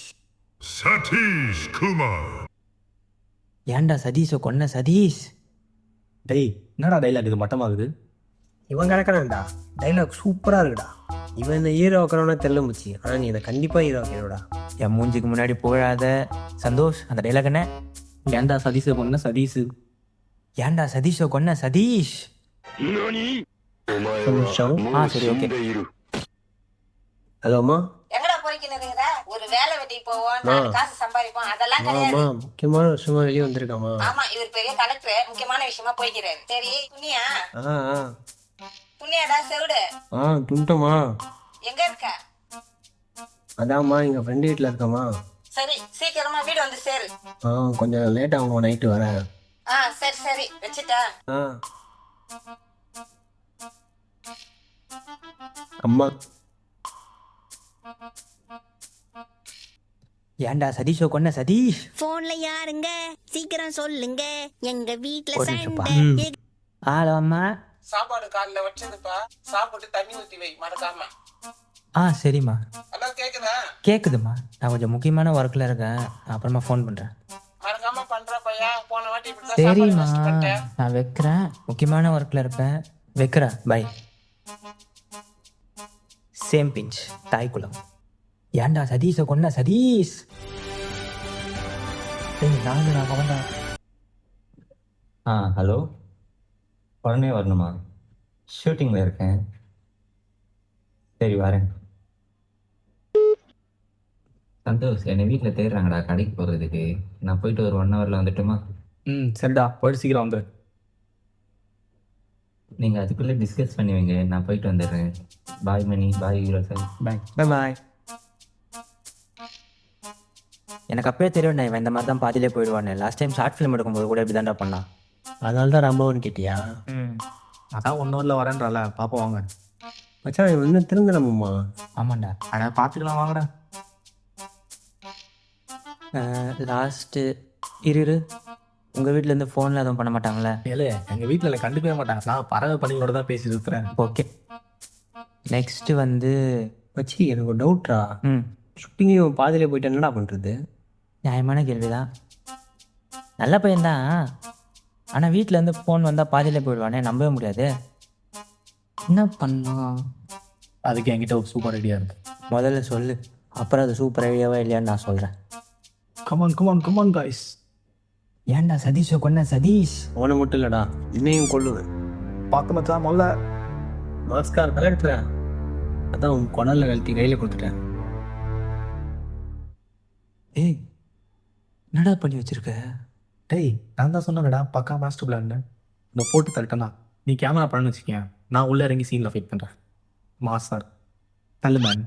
ஏன்டா சதீஷை கொன்ன? சதீஷ் டேய் என்னடா டைலாக் இது மட்டமாகுது? இவன் கிடக்கிறான்டா, டைலாக் சூப்பராக இருக்குடா. இவன் இந்த ஹீரோ வைக்கிறவனா தெல்ல முச்சு, ஆனால் நீ இதை கண்டிப்பாக ஹீரோ வைக்கிறோடா. என் மூஞ்சிக்கு முன்னாடி புகழாத. சந்தோஷ், அந்த டைலாக் என்ன? ஏன்டா சதீஷை கொன்ன சதீஷ்? ஏன்டா சதீஷை கொன்ன? சதீஷ். சரி ஓகே. ஹலோ அம்மா. எங்கடா போறீங்க? ஒரு வேலை வெட்டி போவோம், 4 காசு சம்பாதிப்போம், அதெல்லாம் கிடையாது. முக்கியமான விஷயமா வெளியே வந்திருக்காமா? ஆமா, இவர் பெரிய கலெக்டர், முக்கியமான விஷயமா போய்க்கிறாரு. சரி புண்ணியா? புண்ணியாடா செவிடு. துண்டமா எங்க இருக்க? அதாம்மா எங்கள் ஃப்ரெண்டு வீட்டில் இருக்கம்மா. சரி சீக்கிரமா வீடு வந்து சேரு. கொஞ்சம் லேட் ஆகும், நைட்டு வரேன். சரி சரி வச்சுட்டா. அம்மா. ஏன்டா சதீஷை கொன்ன? சதீஷ் போன்ல யாருங்க? சீக்கிரம் சொல்லுங்க, எங்க வீட்ல ஒரு நிமிஷம்ப்பா. சண்டை. ஹலோ அம்மா. சாப்பாடு காலைல வச்சதுப்பா, சாப்பிட்டு தண்ணி ஊத்தி வை மறக்காம. சரிம்மா. ஹலோ கேக்குதா? கேட்குதும்மா. நான் கொஞ்சம் முக்கியமான ஒர்க்கில் இருக்கேன், நான் அப்புறமா ஃபோன் பண்ணுறேன். மறக்காம பண்ற பையா, போன வாட்டி இப்படிதான் சரிம்மா, சாப்பாடு waste பண்ணிட்டேன். நான் வைக்கிறேன். முக்கியமான ஒர்க்கில் இருப்பேன், வைக்கிறேன். பை. சேம் பிஞ்ச், தாய்க்குளம். ஏன்டா சதீஷை கொன்ன? சதீஷ் நான் கவண்டா. ஹலோ, உடனே வரணுமா? ஷூட்டிங்கில் இருக்கேன். சரி வரேன். சந்தோஷ், என்னை வீட்டில் தேடுறாங்கடா கடைக்கு போகிறதுக்கு. நான் போயிட்டு ஒரு 1 ஹவரில் வந்துட்டுமா? சரிடா, போயிட்டு சீக்கிரம் வந்துடு. நீங்கள் அதுக்குள்ளே டிஸ்கஸ் பண்ணி வைங்க, நான் போயிட்டு வந்துடுறேன். பாய் மணி, பாய் ஹீரோ சார். பாய். பாய். எனக்கு அப்பயே தெரியும் இவன் இந்த மாதிரி தான் பாதியிலே போயிடுவான்னு. லாஸ்ட் டைம் ஷார்ட் ஃபிலிம் எடுக்கும்போது கூட இப்படி தான்டா பண்ணான். அதனால தான் ரம்பவன் கேட்டியா? அதான் 1 ஹவரில் வரேன்றால, பார்ப்போம் வாங்க. மச்சான் இவன் இன்னும் திருந்தலாமா? ஆமாண்டா. ஆனால் பார்த்துக்கலாம் வாங்கடா. லாஸ்ட்டு இரு உங்கள் வீட்டிலேருந்து ஃபோனில் எதுவும் பண்ண மாட்டாங்களே? இல்லை, எங்கள் வீட்டில் கண்டுக்கவே மாட்டாங்க. நான் பறவை பணிகளோட தான் பேசி சுற்றுறேன். ஓகே. நெக்ஸ்ட்டு வந்து மச்சி எனக்கு ஒரு டவுட்ரா. ஷூட்டிங்கு இவன் பாதியிலே போயிட்டு என்னடா பண்ணுறது? நியாயமான கேள்வி தான். நல்ல பையன்தான், ஆனால் வீட்டிலேருந்து ஃபோன் வந்தால் பாதியிலே போயிடுவானே, நம்பவே முடியாது. என்ன பண்ணலாம்? அதுக்கு என்கிட்ட ஒரு சூப்பர் ஐடியா இருக்கு. முதல்ல சொல்லு, அப்புறம் அது சூப்பர் ஐடியாவா இல்லையான்னு நான் சொல்கிறேன். Come on guys. ஏன்டா சதீஷை கொன்ன? சதீஷ் அவனை மட்டும் இல்லைடா, இன்னையும் கொள்ளுவேன். பார்க்க மச்சான், முதல்ல நமஸ்கார் கலெக்டர். அதான் உன் குடலில் கழட்டி கையில் கொடுத்துட்டேன். ஏய், என்னடா பண்ணி வச்சிருக்க? டேய், நான் தான் சொன்னேன்டா பக்கா மாஸ்டர் பிளான்னு. இந்த போட்டு தள்ளிட்டேன்னா நீ கேமரா பண்ணு வச்சுக்கேன், நான் உள்ளே இறங்கி சீனில் ஃபைட் பண்ணுறேன். மாஸ்டர் தள்ளு மேன்.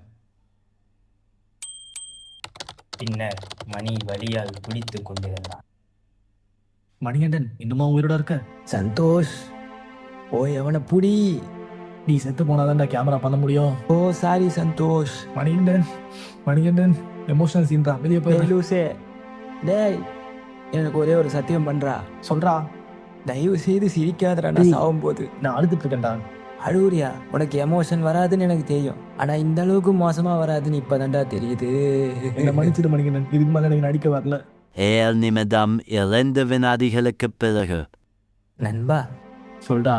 பின்னர் மணி வலியால் குடித்து கொண்டிருந்தான். மணிகண்டன் இன்னுமா உயிரோட இருக்க? சந்தோஷ் ஓய் அவனை புடி. நீ செத்து போனாதான்டா கேமரா பண்ண முடியும். Oh sorry Santhosh. Manikandan emotional scene தான், வெளியே போய் லூசே டேய் எனக்கு ஒரே ஒரு சத்தியம் பண்றா. சொல்றா. தயவு செய்து சிரிக்காதடா, நான் சாகும் போது. நான் அழுதுட்டு இருக்கேன்டா. அழுவுறியா? உனக்கு எமோஷன் வராதுன்னு எனக்கு தெரியும், ஆனா இந்த அளவுக்கு மோசமா வராதுன்னு இப்பதான்டா தெரியுது. என்ன மன்னிச்சிடு மணிகண்டன், இதுக்கு மேல எனக்கு நடிக்க வரல. 7 நிமிடம் 2 வினாடிகளுக்குப் பிறகு. நண்பா சொல்டா.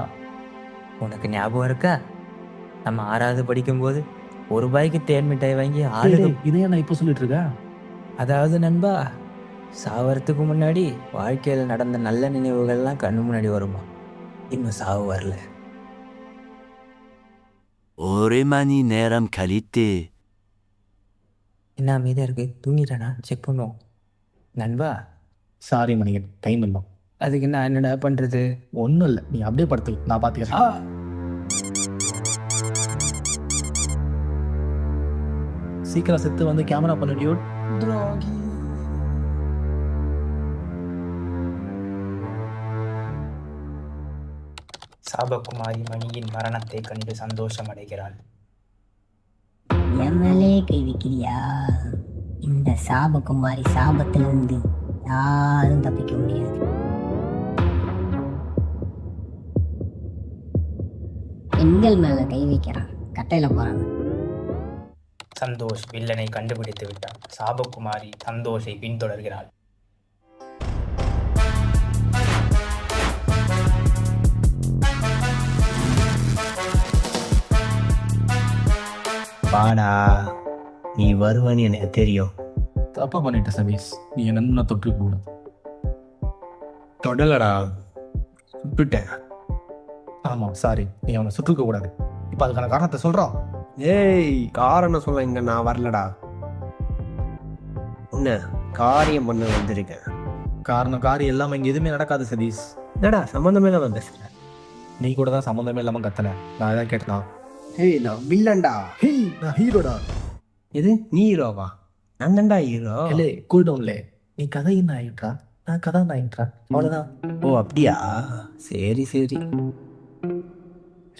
உனக்கு ஞாபகம் இருக்கா, நம்ம 6வது படிக்கும்போது ₹1 தேன் மிட்டாய் வாங்கி இதையே நான் இப்போ சொல்லிட்டு இருக்கேன். அதாவது நண்பா, சாவறதுக்கு முன்னாடி வாழ்க்கையில் நடந்த நல்ல நினைவுகள்லாம் கண்ணு முன்னாடி வருமா. இன்னும் சாவு வரல. 1 மணி நேரம் கழித்து. என்ன அமைதியாக இருக்கு? தூங்கிட்டானா? செக் பண்ணுவோம். நண்பா சாரி மணிகண்டன், டைம் இல்லை. அதுக்கு நான் என்னடா பண்ணுறது? ஒன்றும் இல்லை, நீ அப்படியே படுத்து, நான் பார்த்துக்கிறேன். சீக்கிரம் செத்து வந்து கேமரா பண்ண டியூட். சாபகுமாரி மணியின் மரணத்தை கண்டு சந்தோஷம் அடைகிறாள். எம்எல்ஏ கை வைக்கிறியா? இந்த சாபகுமாரி சாபத்திலிருந்து யாரும் தப்பிக்க முடியாது. பெண்கள் மேல கை வைக்கிறான், கட்டையில போறாங்க. சந்தோஷ் வில்லனை கண்டுபிடித்து விட்டான். சாபகுமாரி சந்தோஷை பின்தொடர்கிறாள். பாடா, நீ வருவன்னு எனக்கு தெரியும். தப்பா பண்ணிட்ட சதீஷ், நீ என்ன நண்பனை தொட்டு கூட. தொடலடா, சுட்டுட்டேன். ஆமாம் சாரி, நீ அவனை சுட்டுக்க கூடாது. இப்போ அதுக்கான காரணத்தை சொல்கிறான். ஏய், காரணம் சொல்ல இங்க நான் வரலடா. உன்ன காரியம் பண்ண வந்திருக்கேன். காரியம் இல்லாமல் இங்கே எதுவுமே நடக்காது சதீஷ். என்னடா சம்மந்தமே இல்லாம பேசுறேன்? நீ கூட தான் சம்மந்தமே இல்லாமல் கத்தன. நான் அதான் கேட்டேன். ஏய், நான் வில்லன்டா. நான் ஹீரோடா. எது நீ ஹீரோவா? நான் தான்டா ஹீரோ. இல்லை, கூல் டவுன்லே. நீ கதை நாயிட்டா, நான் கதை நாயிட்டா, அவ்வளோதான். ஓ அப்படியா? சரி சரி,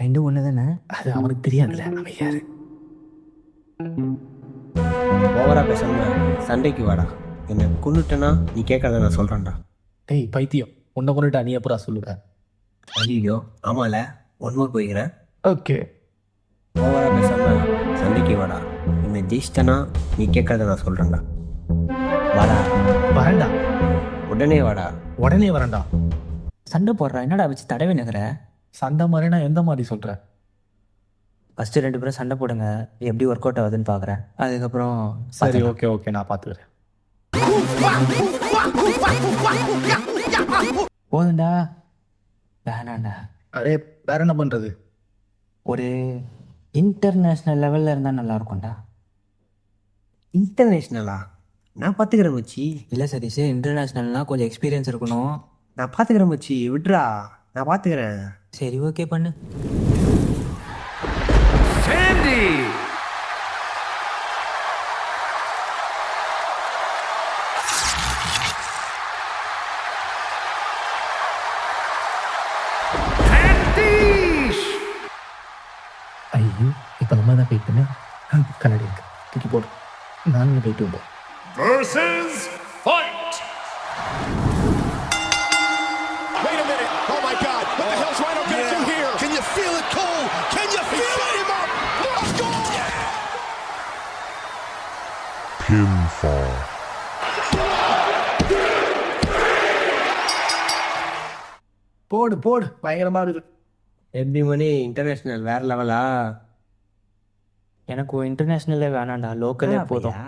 ரெண்டும் ஒன்று தானே? அது அவனுக்கு தெரியாதுல்ல, அவன் யாரு. ஓவரா பேசாம சண்டைக்கு வாடா. என்ன கொண்டுட்டேன்னா நீ கேட்கறத நான் சொல்றேன்டா. டேய் பைத்தியம், உன்னை கொண்டுட்டா நீ எப்படா சொல்லுற? ஐயோ ஆமால, ஒன்மோர் போய்க்கிறேன். ஓகே, ஓவரா பேசாம சண்டைக்கு வாடா. என்ன ஜெயிச்சிட்டனா நீ கேட்கறத நான் சொல்றேன்டா. வாடா. வரேன்டா. உடனே வாடா. உடனே வரேன்டா. சண்டை போடுறா, என்னடா வச்சு தடவை நகர? சண்டை மாதிரினா எந்த மாதிரி சொல்கிற? ஃபஸ்ட்டு 2 பேரும் சண்டை போடுங்க, எப்படி ஒர்க் அவுட் ஆகுதுன்னு பார்க்குறேன். அதுக்கப்புறம் சரி, ஓகே, நான் பார்த்துக்கிறேன். போதுண்டா, வேணாண்டா. அரே வேற என்ன பண்ணுறது? ஒரு இன்டர்நேஷ்னல் லெவலில் இருந்தால் நல்லா இருக்கும்டா. இன்டர்நேஷ்னலா? நான் பார்த்துக்கிறேன் மச்சி. இல்லை சதீஷ், இன்டர்நேஷ்னல்னால் கொஞ்சம் எக்ஸ்பீரியன்ஸ் இருக்கணும். நான் பார்த்துக்கிறேன் மச்சி, விட்றா, நான் பார்த்துக்கிறேன். சரி ஓகே பண்ணு. ஐயோ, இப்போ நம்ம தான் போயிட்டு கண்ணாடி இருக்கு, தூக்கி போடு. நான் போயிட்டு வந்தோம். Wait a minute. Oh my God. What the hell's Rhino gonna do here? Can you feel it, Cole? Can you feel it? Him up. Let's go. Pinfall. போடு பயங்கரமா இருக்கு. எப்படி மணி, இன்டர்நேஷ்னல் வேற லெவலா? எனக்கு இன்டர்நேஷ்னலே வேணாண்டா, லோக்கலே போதும்.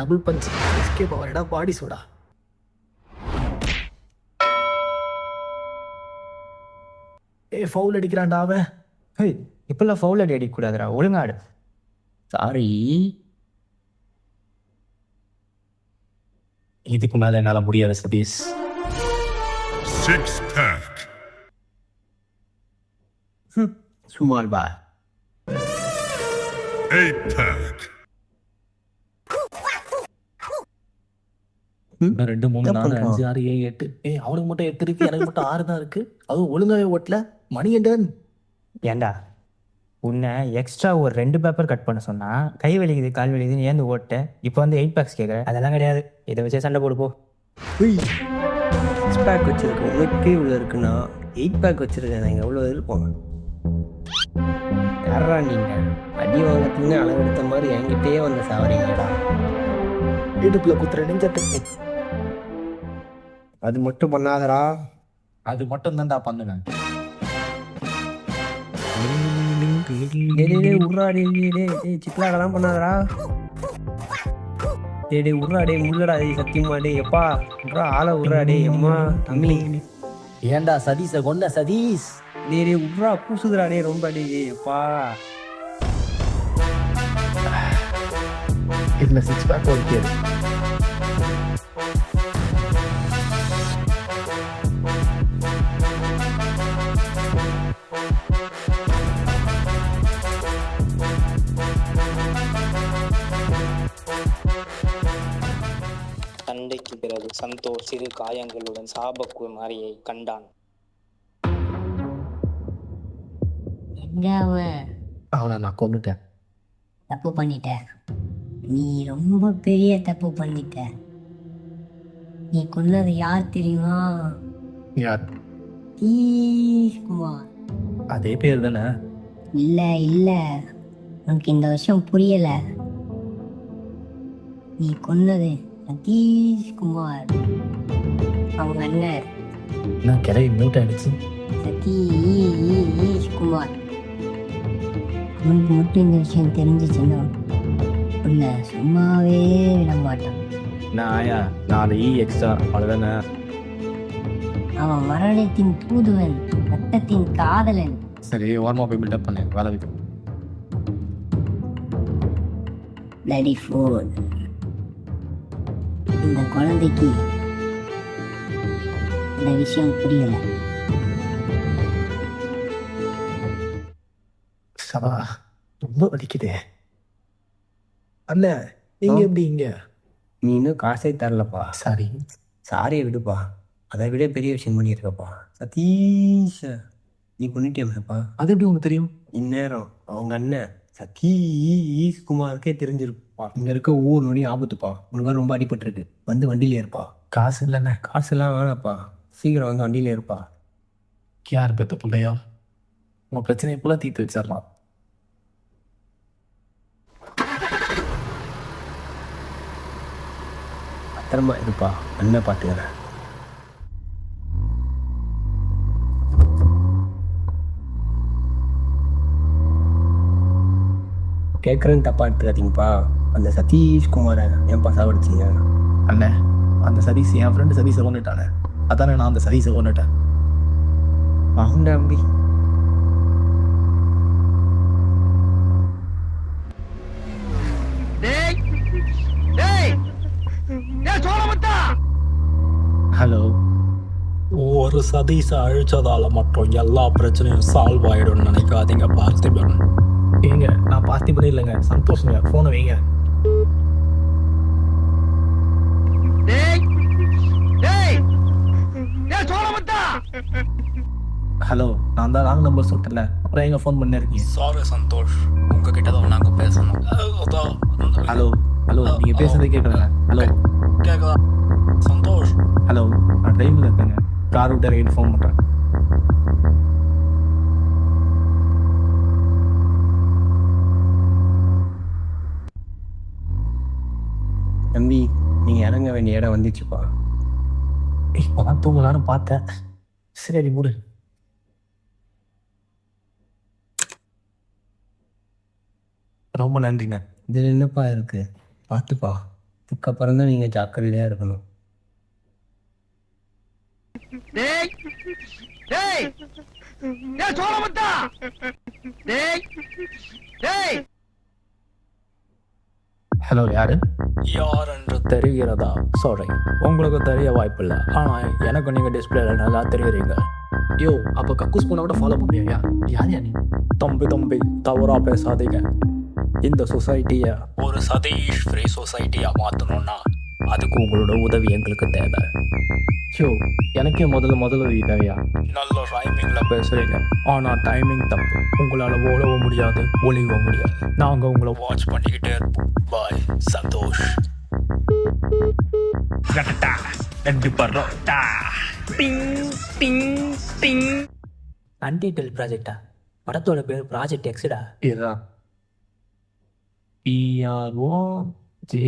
டபுள் பஞ்ச் எஸ்கேப் ஆவறடா, பாடி soda. Foul அடிக்கிறான்டா அவன். ஹேய், இப்பெல்லாம் ஃபவுல் அடிக்கக்கூடாதுடா, ஒழுங்காடு. சாரி. இதுக்கு மேல என்னால முடியாது சதீஷ். 6 pack. சுமால் பா. Apex. இன்னும் 2 3 4 5 6 7 8. அவனுக்கு மட்டும் 8 இருக்கு, எனக்கு மட்டும் 6 தான் இருக்கு. அதுவும் ஒழுங்காவே ஓட்டல. மணிகண்டன் ஏண்டா உன்னை எக்ஸ்ட்ரா ஒரு 2 பேப்பர் கட் பண்ண சொன்னா கை வலிக்குது கால் வலிக்குதுன்னு ஏந்து ஓட்ட. இப்போ வந்து 8 பேக்ஸ் கேட்குறேன். அதெல்லாம் கிடையாது. இதை வச்சே சண்டை போடு போ. 6 பேக் வச்சிருக்கேன், உனக்கு இவ்வளோ இருக்குன்னா 8 பேக் வச்சிருக்கேன். நாங்கள் எவ்வளோ இருப்போம்? யாரா நீங்கள் அடி வாங்கத்துக்குன்னு அளவெடுத்த மாதிரி என்கிட்டயே வந்து சாவறீங்கடா. இடுப்புல குத்துற நெஞ்சத்துக்கு அது மட்டும் பண்ணாதடா. அது மட்டும் தான்டா பண்ணுவேன். உர்றா டே சிக்கலாடெல்லாம் பண்ணாதடா. டே உர்றா டே முள்ளடா சத்தியமா டே எப்பா உர்றா ஆளை உர்றா டே அம்மா தம்பி. ஏன்டா சதீஷை கொண்ட சதீஷ்? டே உர்றா பூசுதுடா டே ரொம்ப டே எப்பா. இதுல 6 பேக் ஓடிக்காது. சண்டைக்கு பிறகு சந்தோஷ் சிறு காயங்களுடன் சாபக்குமாரியை கண்டான். எங்க அவன்? அவனை நான் கொண்டுட்டேன். தப்பு பண்ணிட்ட. நீ ரொம்ப பெரிய தப்பு பண்ணிட்ட. நீ கொன்னது யார் தெரியுமா? யார்? சதீஷ்குமார். அதே பேர் தானே? இல்ல உனக்கு இந்த விஷயம் புரியல. நீ கொன்னது சதீஷ்குமார், அவங்க அண்ணன். நான் கிளவி மூட்டை அடிச்சு சதீஷ்குமார். அவனுக்கு மட்டும் இந்த விஷயம் தெரிஞ்சிச்சுன்னா உன்னை சும்மாவே விட மாட்டான். நான் ஆயா 4 எக்ஸ்ட்ரா அவ்வளோதானே? அவன் மரணத்தின் தூதுவன், ரத்தத்தின் காதலன். சரி, ஓரமாக போய் பில்டப் பண்ணேன். வேலை வைக்கும். Bloody fool. இந்த குழந்தைக்கு இந்த விஷயம் புரியல. சபா ரொம்ப வலிக்குதே. அண்ணன் நீங்க எப்படி இங்க? நீ இன்னும் காசே தரலப்பா. சாரியை விடுப்பா. அதை விட பெரிய விஷயம் பண்ணியிருக்கப்பா. சதீஷ நீ கொண்டுட்டேப்பா. அது எப்படி உங்களுக்கு தெரியும்? இந்நேரம் அவங்க அண்ணன் சதீஷ்குமாருக்கே தெரிஞ்சிருப்பா. இங்க இருக்க ஒவ்வொரு நொடி ஆபத்துப்பா. உனக்கு ரொம்ப அடிபட்டுருக்கு. வந்து வண்டியில இருப்பா. காசு இல்லைண்ணே. காசுலாம் வேணாப்பா. சீக்கிரம் வந்து வண்டியில இருப்பா. யார் பெத்த பிள்ளையா? உங்கள் பிரச்சனையை போல தீர்த்து வச்சிடலாம். பத்திரமா இருப்பா. அண்ணன் பார்த்துக்கிறேன். கேட்குறேன்னு தப்பா எடுத்துக்காதீங்கப்பா. அந்த சதீஷ்குமாரை ஏன்பா சாவடிச்சிங்க? அண்ணன் அந்த சதீஷ் என் ஃப்ரெண்டு சதீஷை கொண்டுட்டானே. அதானே நான் அந்த சதீஷை கொண்டுட்டேன். பாவுண்டா அம்பி. ஹலோ. ஒரு சதீஷை அழிச்சதால மட்டும் எல்லா பிரச்சனையும் சால்வ் ஆயிடும்னு நினைக்காதீங்க பார்த்திபன். ஏங்க நான் பார்த்திபனே இல்லைங்க, சந்தோஷங்க. ஃபோனை வைங்க. ஹலோ, நான் தான் ராங் நம்பர் சொல்லிட்டேன்ல, அப்புறம் எங்க ஃபோன் பண்ணிருக்கீங்க? சாரி சந்தோஷ், உங்ககிட்ட தான் நாங்கள் பேசணும். ஹலோ ஹலோ, நீங்கள் பேசுறதே கேட்குறேங்க. ஹலோ கேட்குதா சந்தோஷ்? ஹலோ, நான் டிரைவில் இருக்கேங்க. கார் விட்டு இறங்கிட்டு ஃபோன் பண்ணுறேன். தம்பி, நீங்கள் இறங்க வேண்டிய இடம் வந்துச்சுப்பா. இப்போதான் தூங்கலான்னு பார்த்தேன். சரி மூடு. ரொம்ப நன்றிண்ணே. இதில் என்னப்பா இருக்கு? பார்த்துப்பா. இதுக்கப்புறம் தான் நீங்கள் ஜாக்கிரதையாக இருக்கணும். ஹலோ, யாரு? யார் என்று தெரிகிறதா? சாரி, உங்களுக்கு தெரிய வாய்ப்பில்லை. ஆனால் எனக்கு நீங்கள் டிஸ்பிளேல நல்லா தெரியுறீங்க. யோ அப்போ கக்கூஸ் போனா கூட ஃபாலோ பண்ணுவியா? யார் நீ? தம்பி தவறா பேசாதீங்க. இந்த சொசைட்டியை ஒரு சதீஷ் ஃப்ரீ சொசைட்டியாக மாற்றணும்னா அதுக்கு உங்களோட உதவி எங்களுக்கு தேவை. யோ எனக்கே முதல்ல உதவி தேவையா? நல்ல ரைமிங்கில் பேசுகிறீங்க, ஆனால் டைமிங் தப்பு. உங்களால் ஓடவும் முடியாது, ஒளிவும் முடியாது. நாங்கள் உங்களை வாட்ச் பண்ணிக்கிட்டே இருப்போம். பாய் சந்தோஷ். அன்டைட்டில் ப்ராஜெக்டா? படத்தோட பேர் ப்ராஜெக்ட் எக்ஸ்டா? இதுதான் PROJECT.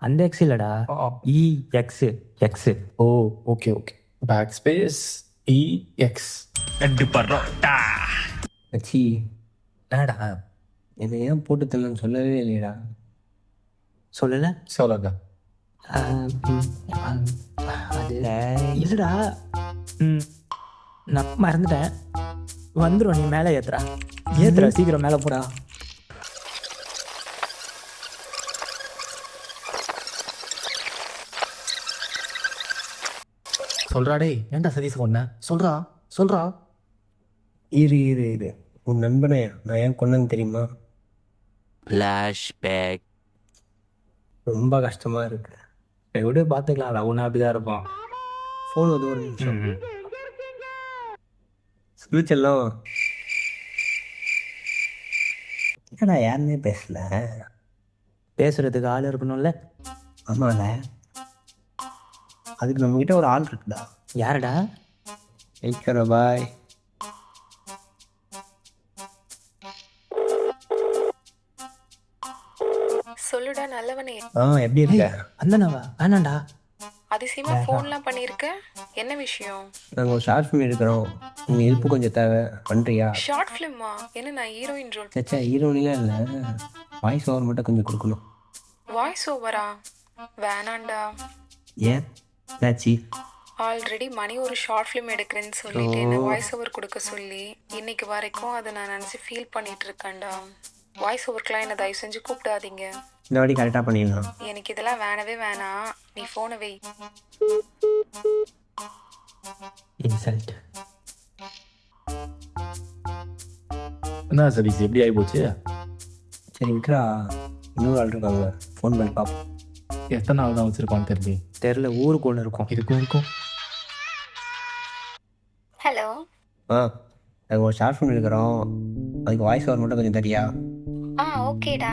அந்த எக்ஸ் இல்லடா, எக்ஸ் எக்ஸ். ஓ ஓகே பேக் ஸ்பேஸ் EX. மச்சி என்னடா என்னை ஏன் போட்டு தரலன்னு சொல்லவே இல்லையடா. சொல்லல சொல்லுங்க. அது இல்லடா, நான் மறந்துட்டேன். வந்துடும், நீ மேலே ஏத்துறா சீக்கிரம் மேலே போடா. சொல்றா டேய், ஏன்டா சதீஷ் ஒன்ன சொல்றா. இரு உன் நண்பனை நான் ஏன் கொண்டேன்னு தெரியுமா? Flashback. ரொம்ப கஷ்டமா இருக்கு. விட பார்த்துக்கலாம், அவனு அப்படிதான் இருப்பான். ஃபோன் வந்து ஒரு நிமிஷம். ஸ்பீச்செல்லாம் என்னடா யாருமே பேசல. பேசுறதுக்கு ஆள் இருக்கணும்ல. ஆமால, அதுக்கு நம்மக்கிட்ட ஒரு ஆள் இருக்குடா. யாருடா? வைக்கிற பாய். சொல்லுடா நல்லவனே. எப்படி இருக்க? அந்தனவா? வேணாண்டா. அதிசயமா ஃபோன்லாம் பண்ணியிருக்க, என்ன விஷயம்? நாங்கள் ஒரு ஷார்ட் ஃபிலிம் எடுக்கிறோம், உங்கள் ஹெல்ப் கொஞ்சம் தேவை, பண்ணுறியா? ஷார்ட் ஃபிலிமா? என்ன நான் ஹீரோயின் ரோல்? சச்சா ஹீரோனிலாம் இல்லை, வாய்ஸ் ஓவர் மட்டும் கொஞ்சம் கொடுக்கணும். வாய்ஸ் ஓவரா? வேணாண்டா. ஏன் ஏதாச்சி? ஆல்ரெடி மணி ஒரு ஷார்ட் ஃபிலிம் எடுக்கிறேன்னு சொல்லிட்டு என்ன வாய்ஸ் ஓவர் கொடுக்க சொல்லி இன்னைக்கு வரைக்கும் அதை நான் நினச்சி ஃபீல் பண்ணிட்டு இருக்கேன்டா. வாய்ஸ் ஓவருக்குலாம் என்ன தயவு செஞ்சு கூப்பிடாதீங்க. இந்த வாட்டி கரெக்டாக பண்ணிடலாம். எனக்கு இதெல்லாம் வேணவே வேணாம், நீ ஃபோனை வை. இன்சல்ட். என்ன சதீஷ் எப்படி ஆகி போச்சு? சரி விக்ரா, இன்னொரு ஆள் இருக்காங்க, ஃபோன் பண்ணி பார்ப்போம். எத்தனை நாள் தான் வச்சிருப்பான்னு தெரியல, ஊருக்கு ஒன்று இருக்கும். இருக்கும். ஹலோ. நாங்கள் ஒரு ஷார்ட் ஃபிலிம் எடுக்கிறோம், அதுக்கு வாய்ஸ் ஓவர் மட்டும் கொஞ்சம் தரியா? ஓகேடா.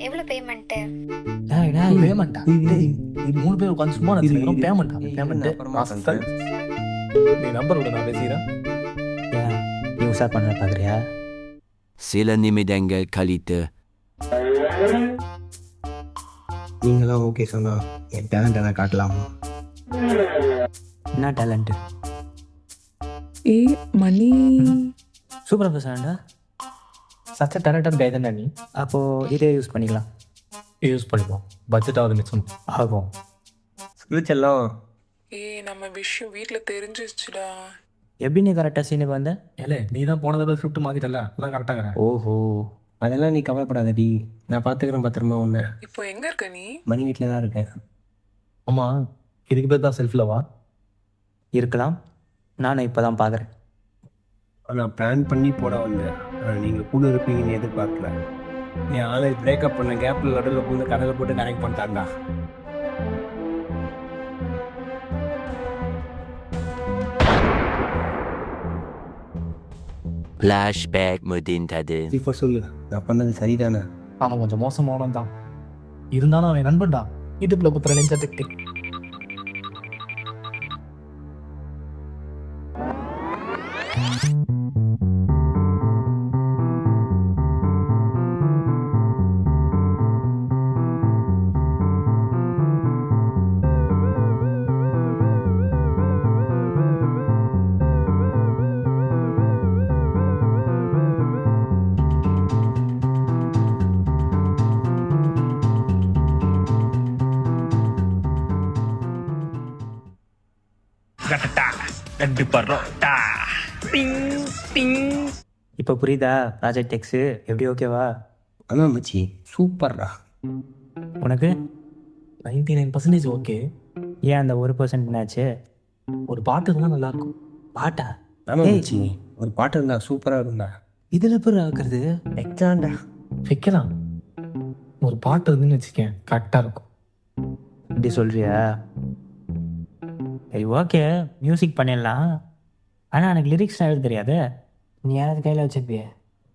எவ்வளோ பேமெண்ட்டு? பேமெண்ட்டா? 3 பேர் உட்காந்து சும்மா பேமெண்ட் நீ நம்பர் விட, நான் பேசுகிறேன். நீ உஷார் பண்ண பார்க்குறியா? சில நிமிடங்கள் கழித்து. நீங்களாம் ஓகே சொன்னா என் டேலண்ட் என்ன காட்டலாம். என்ன டேலண்ட்டு? மணி சூப்பராக பேசுகிறேன்டா. சச்ச டேலண்டட் கை தானே நீ. அப்போது இதே யூஸ் பண்ணிக்கலாம். யூஸ் பண்ணிப்போம், பட்ஜெட் ஆகுது மிச்சம் ஆகும். ஸ்பீச்செல்லாம் நம்ம விஷயம் வீட்டில் தெரிஞ்சிச்சுடா. எப்படி நீ கரெக்டாக சீனுக்கு வந்த? இல்லை, நீ தான் போன தடவை ஸ்கிரிப்ட் மாற்றிட்டல, அதான் கரெக்டாக. ஓஹோ, அதெல்லாம் நீ கவலைப்படாதடி, நான் பார்த்துக்கிறேன் பத்திரமா. ஒன்று இப்போ எங்கே இருக்க நீ? மணி வீட்டில் தான் இருக்கேன். ஆமாம், இதுக்கு பேர் தான் செல்ஃபிலவா? இருக்கலாம், நானும் இப்போ தான் பார்க்குறேன். நான் பிளான் பண்ணி போட வந்தேன், நீங்கள் கூட இருப்பீங்கன்னு எதிர்பார்க்கல. நீ ஆளை பிரேக்கப் பண்ண கேப்பில் நடுவில் பூந்து கடையில் போட்டு கனெக்ட் பண்ணிட்டாண்டா. Flashback முடிந்தது. இப்போ சொல்லு, நான் பண்ணது சரிதானே? அவன் கொஞ்சம் மோசமானவன் தான், இருந்தாலும் அவன் நண்பன்டா. யூடியூப்ல குத்துற நெஞ்சத்துக்கு. இப்போ புரியுதா ப்ராஜெக்ட் எக்ஸு எப்படி? ஓகேவா? ஆனால் மச்சி சூப்பர்டா. உனக்கு 99% ஓகே. ஏன் அந்த 1% என்னாச்சு? ஒரு பாட்டு இருந்தால் நல்லாயிருக்கும். பாட்டா? ஆமாம் மச்சி, ஒரு பாட்டு இருந்தா சூப்பராக இருந்தா. இதில் எப்படி ஆக்குறது? எக்ஸாண்டா வைக்கலாம். ஒரு பாட்டு இருந்துன்னு வச்சுக்கேன், கரெக்டாக இருக்கும். இப்படி சொல்கிறியா? சரி ஓகே, மியூசிக் பண்ணிடலாம். ஆனால் எனக்கு லிரிக்ஸ் எழுத தெரியாது. நீ யாராவது கையில் வச்சுருப்பிய?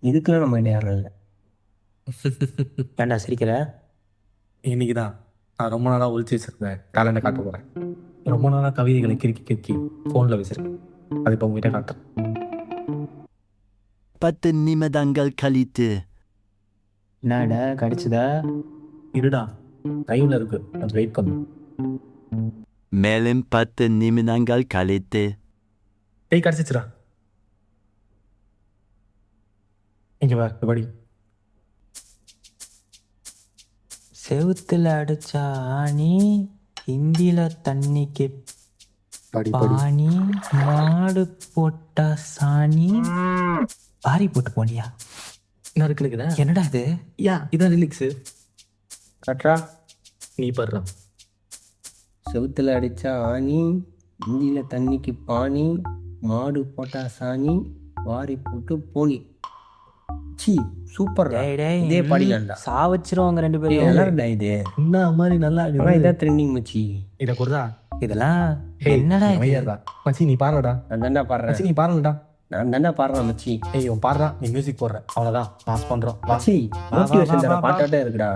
இதுக்கெல்லாம் நம்ம யாரும் இல்லை. ஏன்டா சிரிக்கிற? இன்னைக்கு தான் நான் ரொம்ப நாளாக ஒழிச்சு வச்சிருக்கேன் டேலண்ட்டை காட்ட போகிறேன். ரொம்ப நாளாக கவிதைகளை கிறுக்கி ஃபோனில் வச்சிருக்கேன். அது இப்போ உங்ககிட்ட காட்டுறேன். 10 நிமிடங்கள் கழித்து. என்னடா கடிச்சுதா? இருடா, டைமில் இருக்கு, அது வெயிட் பண்ணு. மேலும் 10 நிமிடங்கள் கழித்து. கிடச்சிச்சுடா. இங்கே வா, படி. செவுத்துல அடிச்சா ஆணி, ஹிந்தியில தண்ணிக்கு படி. பாணி, மாடு போட்டா சாணி, பாரி போட்டு போனியா? என்ன இருக்குன்னு என்னடா இது? இதான் ரிலிக்ஸு. கட்ரா, நீ படுறா. செவுத்தில் அடித்தா ஆணி, இந்தியில் தண்ணிக்கு பாணி, மாடு போட்டா சாணி, வாரி போட்டு போனி. C super. இதே பாடிக்கலாம்டா. சாவச்சிருவாங்க 2 பேரும். நல்லாடா இது. என்ன மாதிரி நல்லா ஆனால் இதான் ட்ரெண்டிங் மச்சி. இதை கொடுதா. இதெல்லாம் என்னடா இது? அமைதியாடா மச்சி, நீ பாடுறடா. நான் தாண்டா பாடுறேன். மச்சி நீ பாடுறடா. நான் தாண்டா பாடுறேன் மச்சி. ஏய் உன் பாடுறா, நீ மியூசிக் போடுற, அவ்வளோதான். பாஸ் பண்ணுறோம். மச்சி மோட்டிவேஷன் தர பாட்டாட்டே இருக்குடா.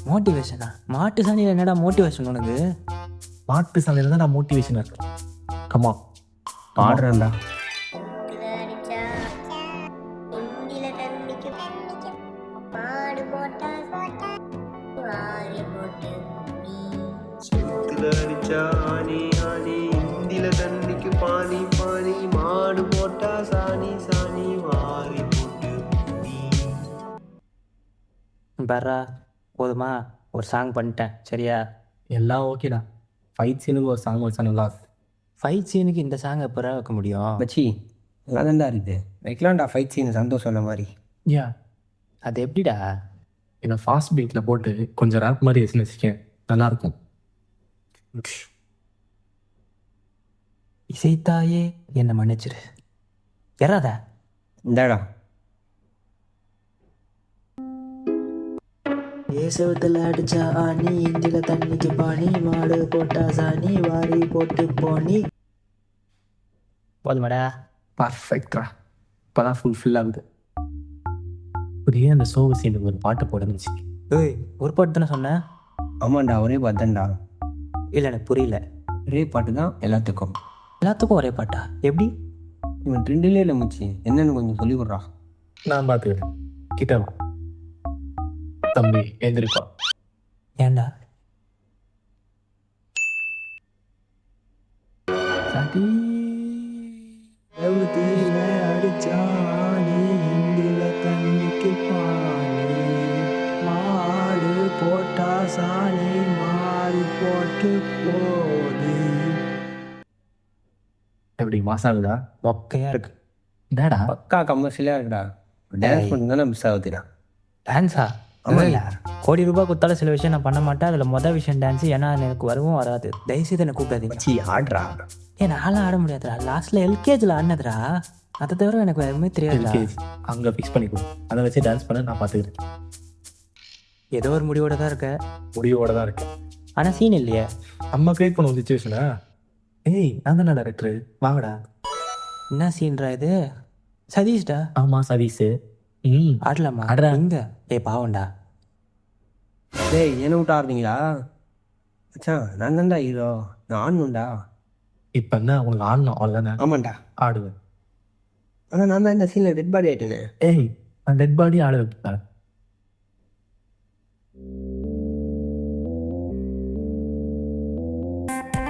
மோட்டிவேஷனா? மாட்டு சாணியில் என்னடா மோட்டிவேஷன் உனக்கு? மாட்டு சாலையில் தான் நான் மோட்டிவேஷனாக இருக்கேன். கம்மா பாடுறேன்டா. பர்றா, போதுமா? ஒரு சாங் பண்ணிட்டேன், சரியா? எல்லாம் ஓகேடா. ஃபைட் சீனுக்கு ஒரு சாங் வச்சா நல்லா இருக்கும். ஃபைட் சீனுக்கு இந்த சாங் எப்போ வைக்க முடியும்? மச்சி நல்லா தான்டா இருக்குது. வைக்கலாம்டா ஃபைட் சீன், சந்தோஷம் சொன்ன மாதிரி. அது எப்படிடா? ஏன்னா ஃபாஸ்ட் பீட்டில் போட்டு கொஞ்சம் ரேப் மாதிரி வச்சுன்னு வச்சுக்கேன், நல்லாயிருக்கும். இசைத்தாயே என்னை மன்னிச்சிரு. எறாதா? இந்தாடா. ஏசவத்தில் அடிச்சா ஆணி, இந்தியில தண்ணிக்கு பாணி, மாடு போட்டா சாணி, வாரி போட்டு போனி. போதுமாடா? பர்ஃபெக்டா. இப்போ தான் ஃபுல்ஃபில் ஆகுது. புரிய அந்த சோக சீனுக்கு ஒரு பாட்டு போடணும்னு வச்சுக்கேன். ஏய், ஒரு பாட்டு தானே சொன்னேன்? ஆமாண்டா, ஒரே பாட்டு தான்டா. இல்லை, எனக்கு புரியல. ஒரே பாட்டு தான் எல்லாத்துக்கும். எல்லாத்துக்கும் ஒரே பாட்டா? எப்படி? இவன் ட்ரெண்டிலே இல்லை மச்சி, என்னன்னு கொஞ்சம் சொல்லி விட்றா. நான் பார்த்துக்கிறேன். கிட்ட வா தம்பி, எந்திரிப்பா. ஏண்டா? சாட்டி அடிச்சாணி, இந்தியில தண்ணிக்கு பாணி, மாடு போட்டா சாணி, மாறி போட்டு போடி. எப்படி மாசாகுதா? மொக்கையா இருக்கு. டேடா பக்கா கமர்ஷியலாக இருக்குடா. டான்ஸ் பண்ணி தானே மிஸ் ஆகுதுடா. டான்ஸா? ஆமாடா. கோடி ரூபாய் கொடுத்தாலும் சில விஷயம் நான் பண்ண மாட்டேன். அதில் மொதல் விஷயம் டான்ஸு. ஏன்னா எனக்கு வரவும் வராது. தயவுசெய்து எனக்கு கூப்பிடாதீங்க. மச்சி ஆடுறா. நானும் ஆட முடியாதுடா. லாஸ்ட்டில் எல்கேஜியில் ஆடினதுடா. அதை தவிர எனக்கு எதுவுமே தெரியாது. எல்கேஜி அங்கே ஃபிக்ஸ் பண்ணிக்கோ. அதை வச்சு டான்ஸ் பண்ண நான் பார்த்துக்கிறேன். ஏதோ ஒரு முடிவோட தான் இருக்க. முடிவோட தான் இருக்கேன். ஆனால் சீன் இல்லையே. அம்மா கிரியேட் பண்ண ஒரு சுச்சுவேஷனா? ஏய், நான் தானே டேரக்டரு, வாங்கடா. என்ன சீன்றா இது? சதீஷ்டா? ஆமாம் சதீஷ். ஆடலாமா? ஆடுறா. இங்கே ஏய் பாவண்டா. டேய், என்ன விட்டு ஆடுறீங்களா? மச்சான் நான் தான்டா ஹீரோ, நான் ஆடணும்டா. இப்போ என்ன உனக்கு ஆடணும் அவ்வளோதானே? ஆமாண்டா, ஆடுவேன். ஆனால் நான் தான் இந்த சீனில் டெட் பாடி ஆகிட்டேனே. ஏய், நான் டெட் பாடி ஆட வைப்பேன்.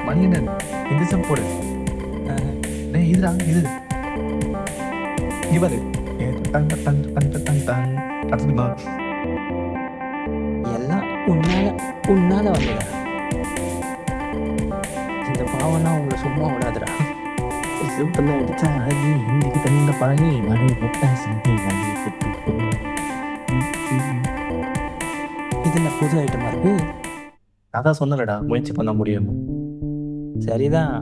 மணிகண்டன், இந்த சம் போடு. டேய் இதுடா, இது இங்கே பாரு. Tongue tongue tongue tongue tongue. அதுமா எல்லாம் உன்னால வந்ததா? இந்த பாவம்னா உங்களை சும்மா விடாதுடா. சிம்பிள் அடிச்சா நீ இன்னைக்கு தந்த பாணி, மணி முட்டா சந்தி மணி இதில் புது ஐட்டமாக இருக்கு. அதான் சொன்னலடா முயற்சி பண்ண முடியும். சரிதான்,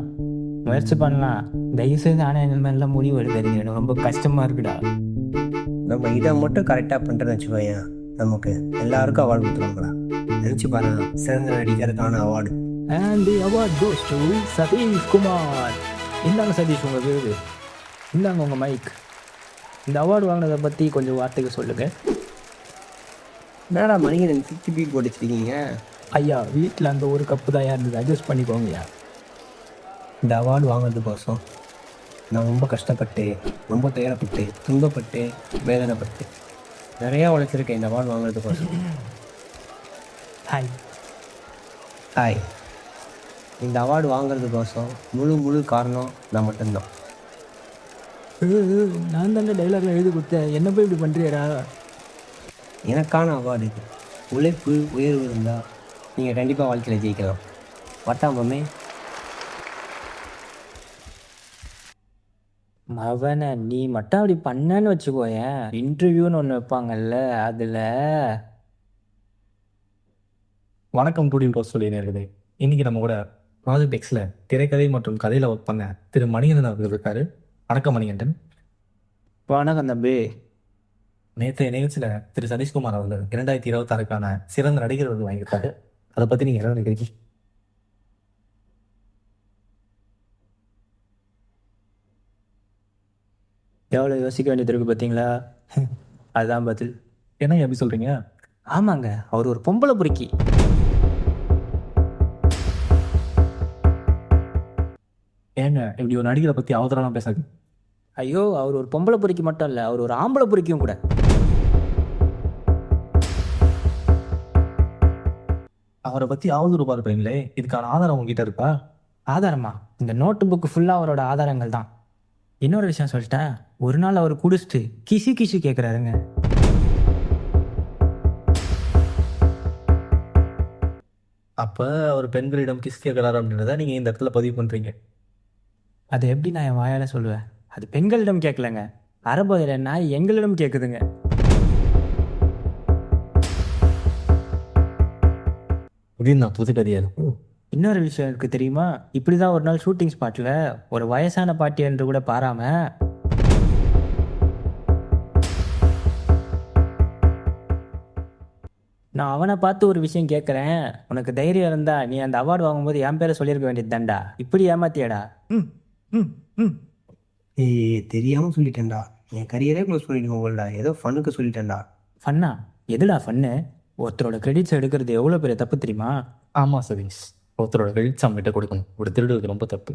முயற்சி பண்ணலாம். தயவுசெய்து ஆனால் இந்த மாதிரிலாம் முடிவு எடுக்காதீங்க, எனக்கு ரொம்ப கஷ்டமாக இருக்குடா. நம்ம இதை மட்டும் கரெக்டாக பண்ணுறேன்னு வச்சுக்கோயேன், நமக்கு எல்லாருக்கும் அவார்டு கொடுத்துருவாங்களா? நினச்சி பாருங்க, சிறந்த நடிகருக்கான award. And the award goes to Sathish Kumar. இந்தாங்க சதீஷ் உங்கள் விருது, இந்தாங்க உங்கள் மைக். இந்த அவார்டு வாங்கினதை பற்றி கொஞ்சம் வார்த்தைக்கு சொல்லுங்கள். என்னடா மணிகண்டன் 50 பீட் போட்டு வச்சிருக்கீங்க? ஐயா வீட்டில் அந்த ஒரு கப்பு தான் இருந்தது, அட்ஜஸ்ட் பண்ணிக்கோங்கய்யா. இந்த அவார்டு வாங்கினதுக்கோசம் நான் ரொம்ப கஷ்டப்பட்டு, ரொம்ப துயரப்பட்டு, துன்பப்பட்டு, வேதனைப்பட்டு நிறையா உழைச்சிருக்கேன் இந்த அவார்டு வாங்கினதுக்கோசம். Hi hi. இந்த அவார்டு வாங்குறதுக்கோசம் முழு காரணம் நான் மட்டும்தான். நான் தானே டைலாக்ல எழுதி கொடுத்தேன், என்ன போய் இப்படி பண்ணுறியடா? எனக்கான அவார்டு இது. உழைப்பு உயர்வு இருந்தால் நீங்கள் கண்டிப்பாக வாழ்க்கையில் ஜெயிக்கலாம். வட்டாமமே மவனை நீ மட்டும் அப்படி பண்ணேன்னு வச்சுக்கோயேன், இன்டர்வியூன்னு ஒன்று வைப்பாங்கல்ல, அதில் வணக்கம் டூடி ப்ரோஸ் சொல்லி இருக்குது. இன்றைக்கி நம்ம கூட ப்ராஜெக்ட் எக்ஸில் திரைக்கதை மற்றும் கதையில் ஒர்க் பண்ண திரு மணிகண்டன் அவர்கள் இருக்காரு. வணக்கம் மணிகண்டன். வணக்கம் தம்பி. நேற்றைய நிகழ்ச்சியில் திரு சதீஷ்குமார் அவர்கள் 2026க்கான சிறந்த நடிகர் விருது வாங்கியிருக்காரு. அதை பற்றி நீங்கள் என்ன நினைக்கிறீங்க? எவ்வளோ யோசிக்க வேண்டியது இருக்குது பார்த்தீங்களா? அதுதான் பதில். என்ன எப்படி சொல்கிறீங்க? ஆமாங்க, அவர் ஒரு பொம்பளை பொறுக்கி. ஏங்க இப்படி ஒரு நடிகரை பற்றி அவதரெல்லாம் பேசாது. ஐயோ, அவர் ஒரு பொம்பளை பொறுக்கி மட்டும் இல்லை, அவர் ஒரு ஆம்பளை பொறுக்கியும் கூட. அவரை பற்றி அவதூறு பார்ப்பீங்களே, இதுக்கான ஆதாரம் உங்ககிட்ட இருக்கா? ஆதாரமா? இந்த நோட்டு புக்கு ஃபுல்லாக அவரோட ஆதாரங்கள் தான். இன்னொரு விஷயம் சொல்லிட்டேன், ஒரு நாள் அவர் குடிச்சிட்டு கிசு கேட்குறாருங்க. அப்போ அவர் பெண்களிடம் கிஸ் கேட்குறாரு அப்படின்றத நீங்கள் இந்த இடத்துல பதிவு பண்ணுறீங்க. அதை எப்படி நான் என் வாயால் சொல்லுவேன்? அது பெண்களிடம் கேட்கலங்க, அறபோதையில் நாய் எங்களிடம் கேட்குதுங்க. அப்படின்னு நான் புது கதையாக இருக்கும். இன்னொரு விஷயம் இருக்குது தெரியுமா? இப்படி தான் ஒரு நாள் ஷூட்டிங் ஸ்பாட்டில் ஒரு வயசான பாட்டி என்று கூட பாராமல் நான் அவனை பார்த்து ஒரு விஷயம் கேட்குறேன், உனக்கு தைரியம் இருந்தா நீ அந்த அவார்டு வாங்கும்போது என் பேரை சொல்லியிருக்க வேண்டியது தான்டா, இப்படி ஏமாத்தியடா. தெரியாமல் சொல்லிட்டேன்டா, என் கரியரே க்ளோஸ் பண்ணிட்டு போகலடா, ஏதோ ஃபன்னுக்கு சொல்லிட்டேன்டா. ஃபன்னா? எதுடா ஃபன்னு? ஒருத்தரோட கிரெடிட்ஸ் எடுக்கிறது எவ்வளோ பெரிய தப்பு தெரியுமா? ஆமாம் சதீஷ், ஒருத்தரோட கிரெடிட்ஸ் அவங்ககிட்ட கொடுக்கணும். ஒரு திருடுறது ரொம்ப தப்பு.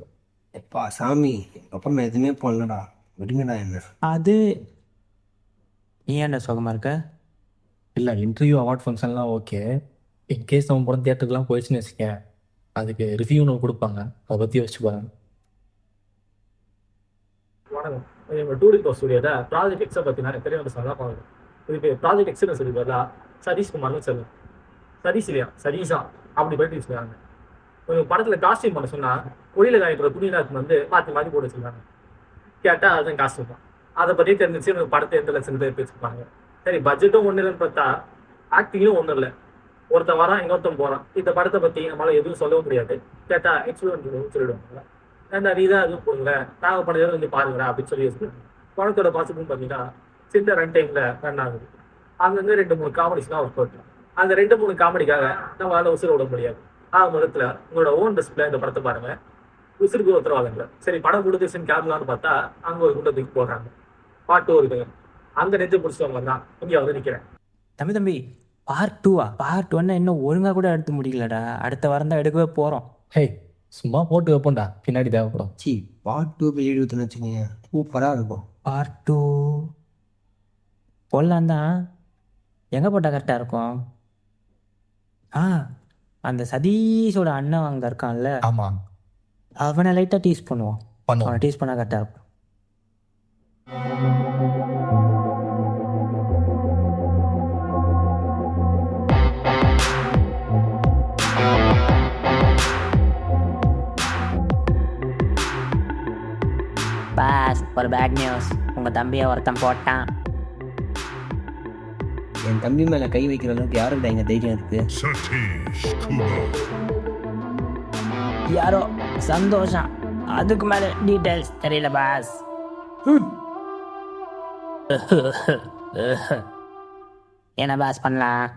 எப்பா சாமி, அப்புறம் நான் எதுவுமே பண்ணலடா, விடுங்கடா என்ன. அது நீ ஏன்டா சுகமாக இருக்க? இல்லை, இன்டர்வியூ அவார்ட் ஃபங்க்ஷன்லாம் ஓகே. இன்கேஸ் நம்ம படம் தியேட்டருக்குலாம் போயிடுச்சுன்னு வச்சுக்க, அதுக்கு ரிவ்யூன்னு கொடுப்பாங்க, அதை பற்றி யோசிச்சு பாருங்க. வணக்கம், எங்கள் டூடி ப்ரோஸ் ஸ்டுடியோட ப்ராஜெக்ட் எக்ஸை பற்றி நிறைய பெரிய சொல்லலாம் பாருங்கள். இதுக்கு ப்ராஜெக்ட் எக்ஸ்னு சொல்லி வரலா சதீஷ்குமார்னு சொல்லு. சதீஷ் இல்லையா, சதீஷா அப்படி போயிட்டு வச்சுருக்காங்க. கொஞ்சம் படத்தில் காஸ்டியூம் பண்ண சொன்னால் கொடியில் காய்க்கிற துணிலாம் வந்து மாற்றி போட்டு வச்சுருக்காங்க. கேட்டால் அதுதான் காஸ்டியூம் தான். அதை பற்றி தெரிஞ்சிச்சு எனக்கு படத்தை எந்த லட்சம் பேர் பேசிருப்பாங்க. சரி, பட்ஜெட்டும் ஒன்றும் இல்லைன்னு பார்த்தா ஆக்டிங்கும் ஒன்றும் இல்லை. ஒருத்தன் வரான், இன்னொருத்தன் போகிறான். இந்த படத்தை பற்றி நம்மளால் எதுவும் சொல்லவும் முடியாது. கேட்டால் எக்ஸ்பிளைன் சொல்லிடுவாங்க. ஏன்டா நீ தான் எதுவும் போடுங்க, நாங்கள் படத்தை வந்து பாருங்கடா அப்படின்னு சொல்லி வச்சுருக்கேன். படத்தோட பாசிட்டிவ் பார்த்தீங்கன்னா சின்ன ரன் டைமில் ரன் ஆகுது. அங்கங்கே 2-3 காமெடிஸ்லாம் ஒர்க் அவுட். அந்த 2-3 காமெடிக்காக நம்மளால் உசுர விட முடியாது. முதல்ல உங்களோட ஓன் டிஸ்பிளே இந்த படத்தை பாருங்கள், உசுருக்கு உத்தரவாதங்க. சரி, படம் கொடுத்துச்சுன்னு கேரளான்னு பார்த்தா அங்கே ஒரு கூட்டத்துக்கு போடுறாங்க. பாட்டு இருக்குங்க, அந்த நெஞ்சு பிடிச்சவங்க தான் இங்கே வந்து நிற்கிறேன். தம்பி பார்ட் 2வா? பார்ட் 1 இன்னும் ஒழுங்காக கூட எடுத்து முடியலடா, அடுத்த வாரம் தான் எடுக்கவே போகிறோம். ஹே, சும்மா போட்டு வைப்போம்டா, பின்னாடி தேவைப்படும். பார்ட் 2 வெளியே எடுத்துன்னு வச்சுக்கோங்க, சூப்பராக இருக்கும். பார்ட் 2 போடலாம் தான், எங்கே போட்டால் கரெக்டாக இருக்கும்? அந்த சதீஷோட அண்ணன் அங்கே இருக்கான்ல, ஆமாம், அவனை லைட்டாக டீஸ் பண்ணுவோம். அவனை டீஸ் பண்ணால் கரெக்டாக இருக்கும். பாஸ், ஒரு பேட் நியூஸ், உங்கள் தம்பியை ஒருத்தன் போட்டான். என் தம்பி மேலே கை வைக்கிற அளவுக்கு யாருக்கிட்ட எங்கள் தைரியம் இருக்கு? யாரோ சந்தோஷம், அதுக்கு மேலே டீட்டெயில்ஸ் தெரியல பாஸ். என்ன பாஸ் பண்ணலாம்?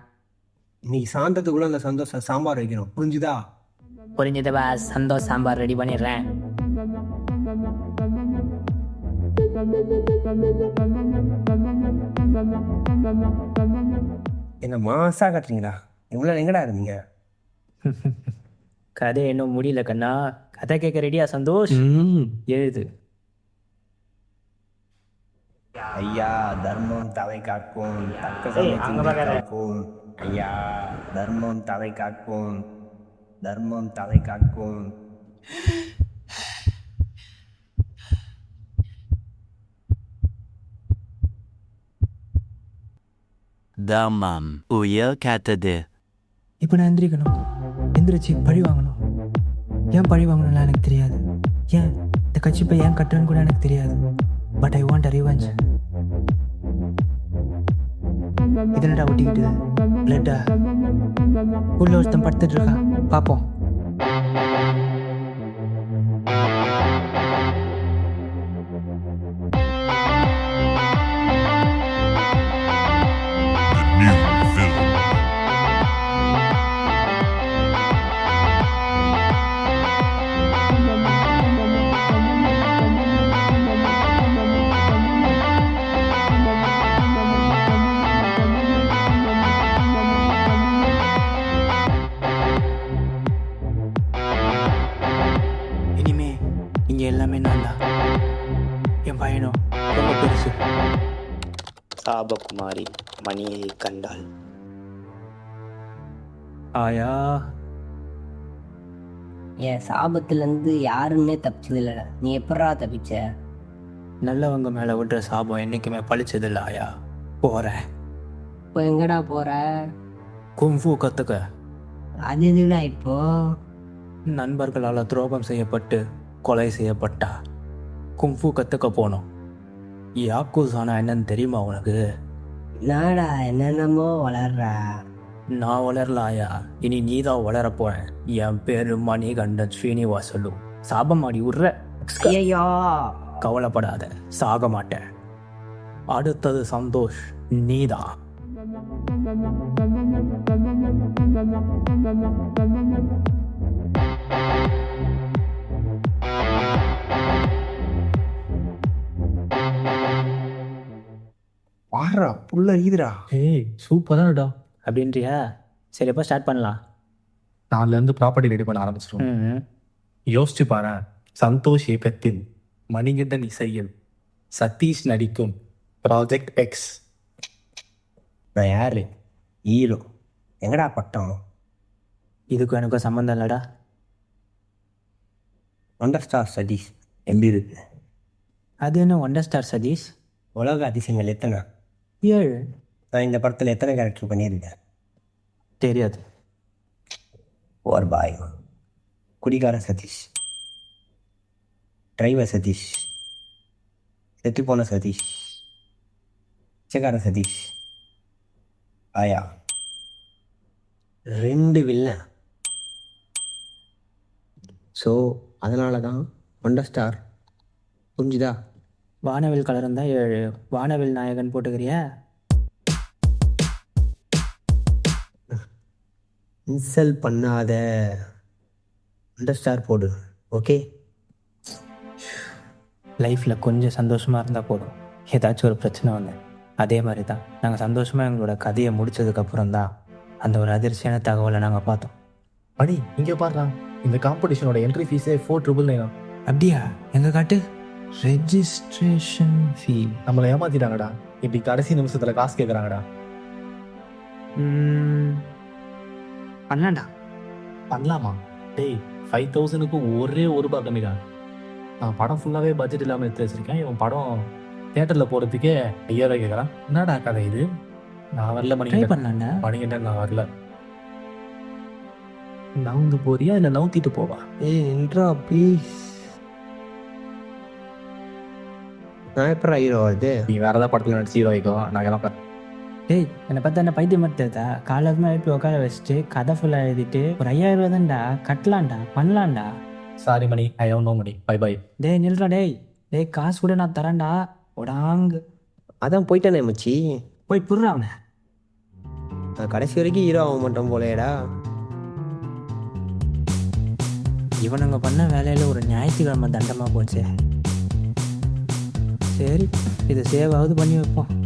இன்னைக்கு சாந்தத்துக்குள்ள அந்த சந்தோஷம் சாம்பார் வைக்கணும், புரிஞ்சுதா? புரிஞ்சது பாஸ், சந்தோஷ் சாம்பார் ரெடி பண்ணிடுறேன். என்ன மாசா காட்டுறீங்களா? இவ்வளோ எங்கடா இருந்தீங்க? கதை இன்னும் முடியல கண்ணா. கதை கேட்க ரெடியா சந்தோஷ்? எழுது. ஐயா தர்மம் தலை காக்கும், தக்க சமயத்தில் காக்கும். ஐயா தர்மம் தலை காக்கும், தர்மம் தலை காக்கும். தர்மம் உயிர் காத்தது. இப்போ நான் எந்திரிக்கணும், எந்திரிச்சு பழி வாங்கணும். ஏன் பழி வாங்கணும்லாம் எனக்கு தெரியாது. ஏன் இந்த கட்சிப்பை ஏன் கட்டுறன்னு கூட எனக்கு தெரியாது. But I want a revenge. இதனடா ஒட்டிக்கிட்டு பிளட்டா உள்ள ஒருத்தன் படுத்துட்டு இருக்கா, பார்ப்போம். இனிமே இங்க எல்லாமே நான் தான். என் பையனும் ரொம்ப பெருசு. சாபகுமாரி மணியை கண்டாள். ஆயா, என் சாபத்துலேருந்து யாருன்னே தப்பிச்சது இல்லைடா. நீ எப்படா தப்பிச்ச? நல்லவங்க மேலே விடுற சாபம் என்றைக்குமே பழிச்சது இல்லை ஆயா. போகிறேன். இப்போ எங்கடா போற? குங்ஃபூ கற்றுக்க. அது எதுடா இப்போ? நண்பர்களால் துரோகம் செய்யப்பட்டு கொலை செய்யப்பட்டா குங்ஃபூ கற்றுக்க போனோம். யாக்கூசானா என்னன்னு தெரியுமா உனக்கு? நாடா என்னென்னமோ வளர்றா. நான் வளரலாயா, இனி நீ தான் வளரப்போறேன். என் பேரு மணிகண்டன் ஸ்ரீனிவாசலு. சாபமாடி விட்ற? ஐயோ, கவலைப்படாத, சாக மாட்டேன். அடுத்தது சந்தோஷ், நீதான். வாடுறா புள்ள ஈதுடா. ஏய் சூப்பராடா. அப்படின்றியா? சரி, எப்போ ஸ்டார்ட் பண்ணலாம்? நாலுலேருந்து ப்ராப்பர்ட்டி ரெடி பண்ண ஆரம்பிச்சிடும். யோசிச்சு பாரு, சந்தோஷ் இயக்கத்தில் மணிகண்டன் இசையில் சதீஷ் நடிக்கும் ப்ராஜெக்ட் எக்ஸ். நான் யாரு? ஹீரோ. எங்கடா பட்டம்? இதுக்கும் எனக்கும் சம்மந்தம் இல்லைடா. ஒண்டர் ஸ்டார் சதீஷ் எப்படி இருக்கு? அது என்ன ஒண்டர் ஸ்டார் சதீஷ்? உலக அதிசயங்கள் எத்தனை? 7. நான் இந்த படத்தில் எத்தனை கேரக்டர் பண்ணியிருக்கேன் தெரியாது. ஒரு பாய், குடிகார சதீஷ், டிரைவர் சதீஷ், செத்துப்போன சதீஷ், பிச்சைக்கார சதீஷ், ஆயா, 2 வில்லன். ஸோ அதனால தான் ஒண்டர் ஸ்டார், புரிஞ்சுதா? வானவில் கலர் தான் 7. வானவில் நாயகன் போட்டுக்கிறியா? இன்சல் பண்ணாத. ஒண்டர் ஸ்டார் போடு, ஓகே? லைஃப்பில் கொஞ்சம் சந்தோஷமாக இருந்தால் போதும். ஏதாச்சும் ஒரு பிரச்சனை வந்து அதே மாதிரி தான் நாங்கள் சந்தோஷமாக எங்களோட கதையை முடித்ததுக்கப்புறம் தான் அந்த ஒரு அதிர்ச்சியான தகவலை நாங்கள் பார்த்தோம். மணி இங்கே பாடுறா, இந்த காம்படிஷனோட என்ட்ரி ஃபீஸே 4,999. அப்படியா? எங்க காட்டு ரெஜிஸ்ட்ரேஷன் ஃபீ. நம்மளை ஏமாத்திட்டாங்கடா. இப்படி கடைசி நிமிஷத்தில் காசு கேட்குறாங்கடா. பண்ணலாம்டா. பண்ணலாமா? டேய் 5,000க்கு ஒரே ₹1 கம்மிடா. நான் படம் ஃபுல்லாகவே பட்ஜெட் இல்லாமல் எடுத்து வச்சிருக்கேன். இவன் படம் தியேட்டரில் போகிறதுக்கே 5,000 கேட்குறான். என்னடா கதை இது? நான் வரல ட்ரை பண்ணலாம்டா. மணிகண்டன், நான் வரல. நவுந்து போறியா இல்லை நவுத்திட்டு போவா? என்றா ப்ளீஸ். நான் எப்போ ஹீரோ வருது? நீ வேற ஏதாவது படத்தில் நடிச்சு ஹீரோ ஆகிக்கோ, நான் கிளம்ப. டேய் என்னை பார்த்தா என்ன பைத்தியம் மத்ததா? காலமாக எழுப்பி உட்கார வச்சுட்டு கதை ஃபுல்லாக எழுதிட்டு ஒரு 5000 ரூபா தான்டா கட்டலாம்டா பண்ணலாம்டா. Sorry Mani, I have no money, bye bye. டேய் நில்றா டேய். டேய் காசு கூட நான் தரேன்டா. உடாங்கு அதான் போயிட்டானே மச்சி. போய் புடுறா அவனை. நான் கடைசி வரைக்கும் ஹீரோ ஆக மாட்டோம் போலேடா. இவனுங்க பண்ண வேலையில் ஒரு ஞாயிற்றுக்கிழமை தண்டமாக போச்சு. சரி இதை சேவாவது பண்ணி வைப்போம்.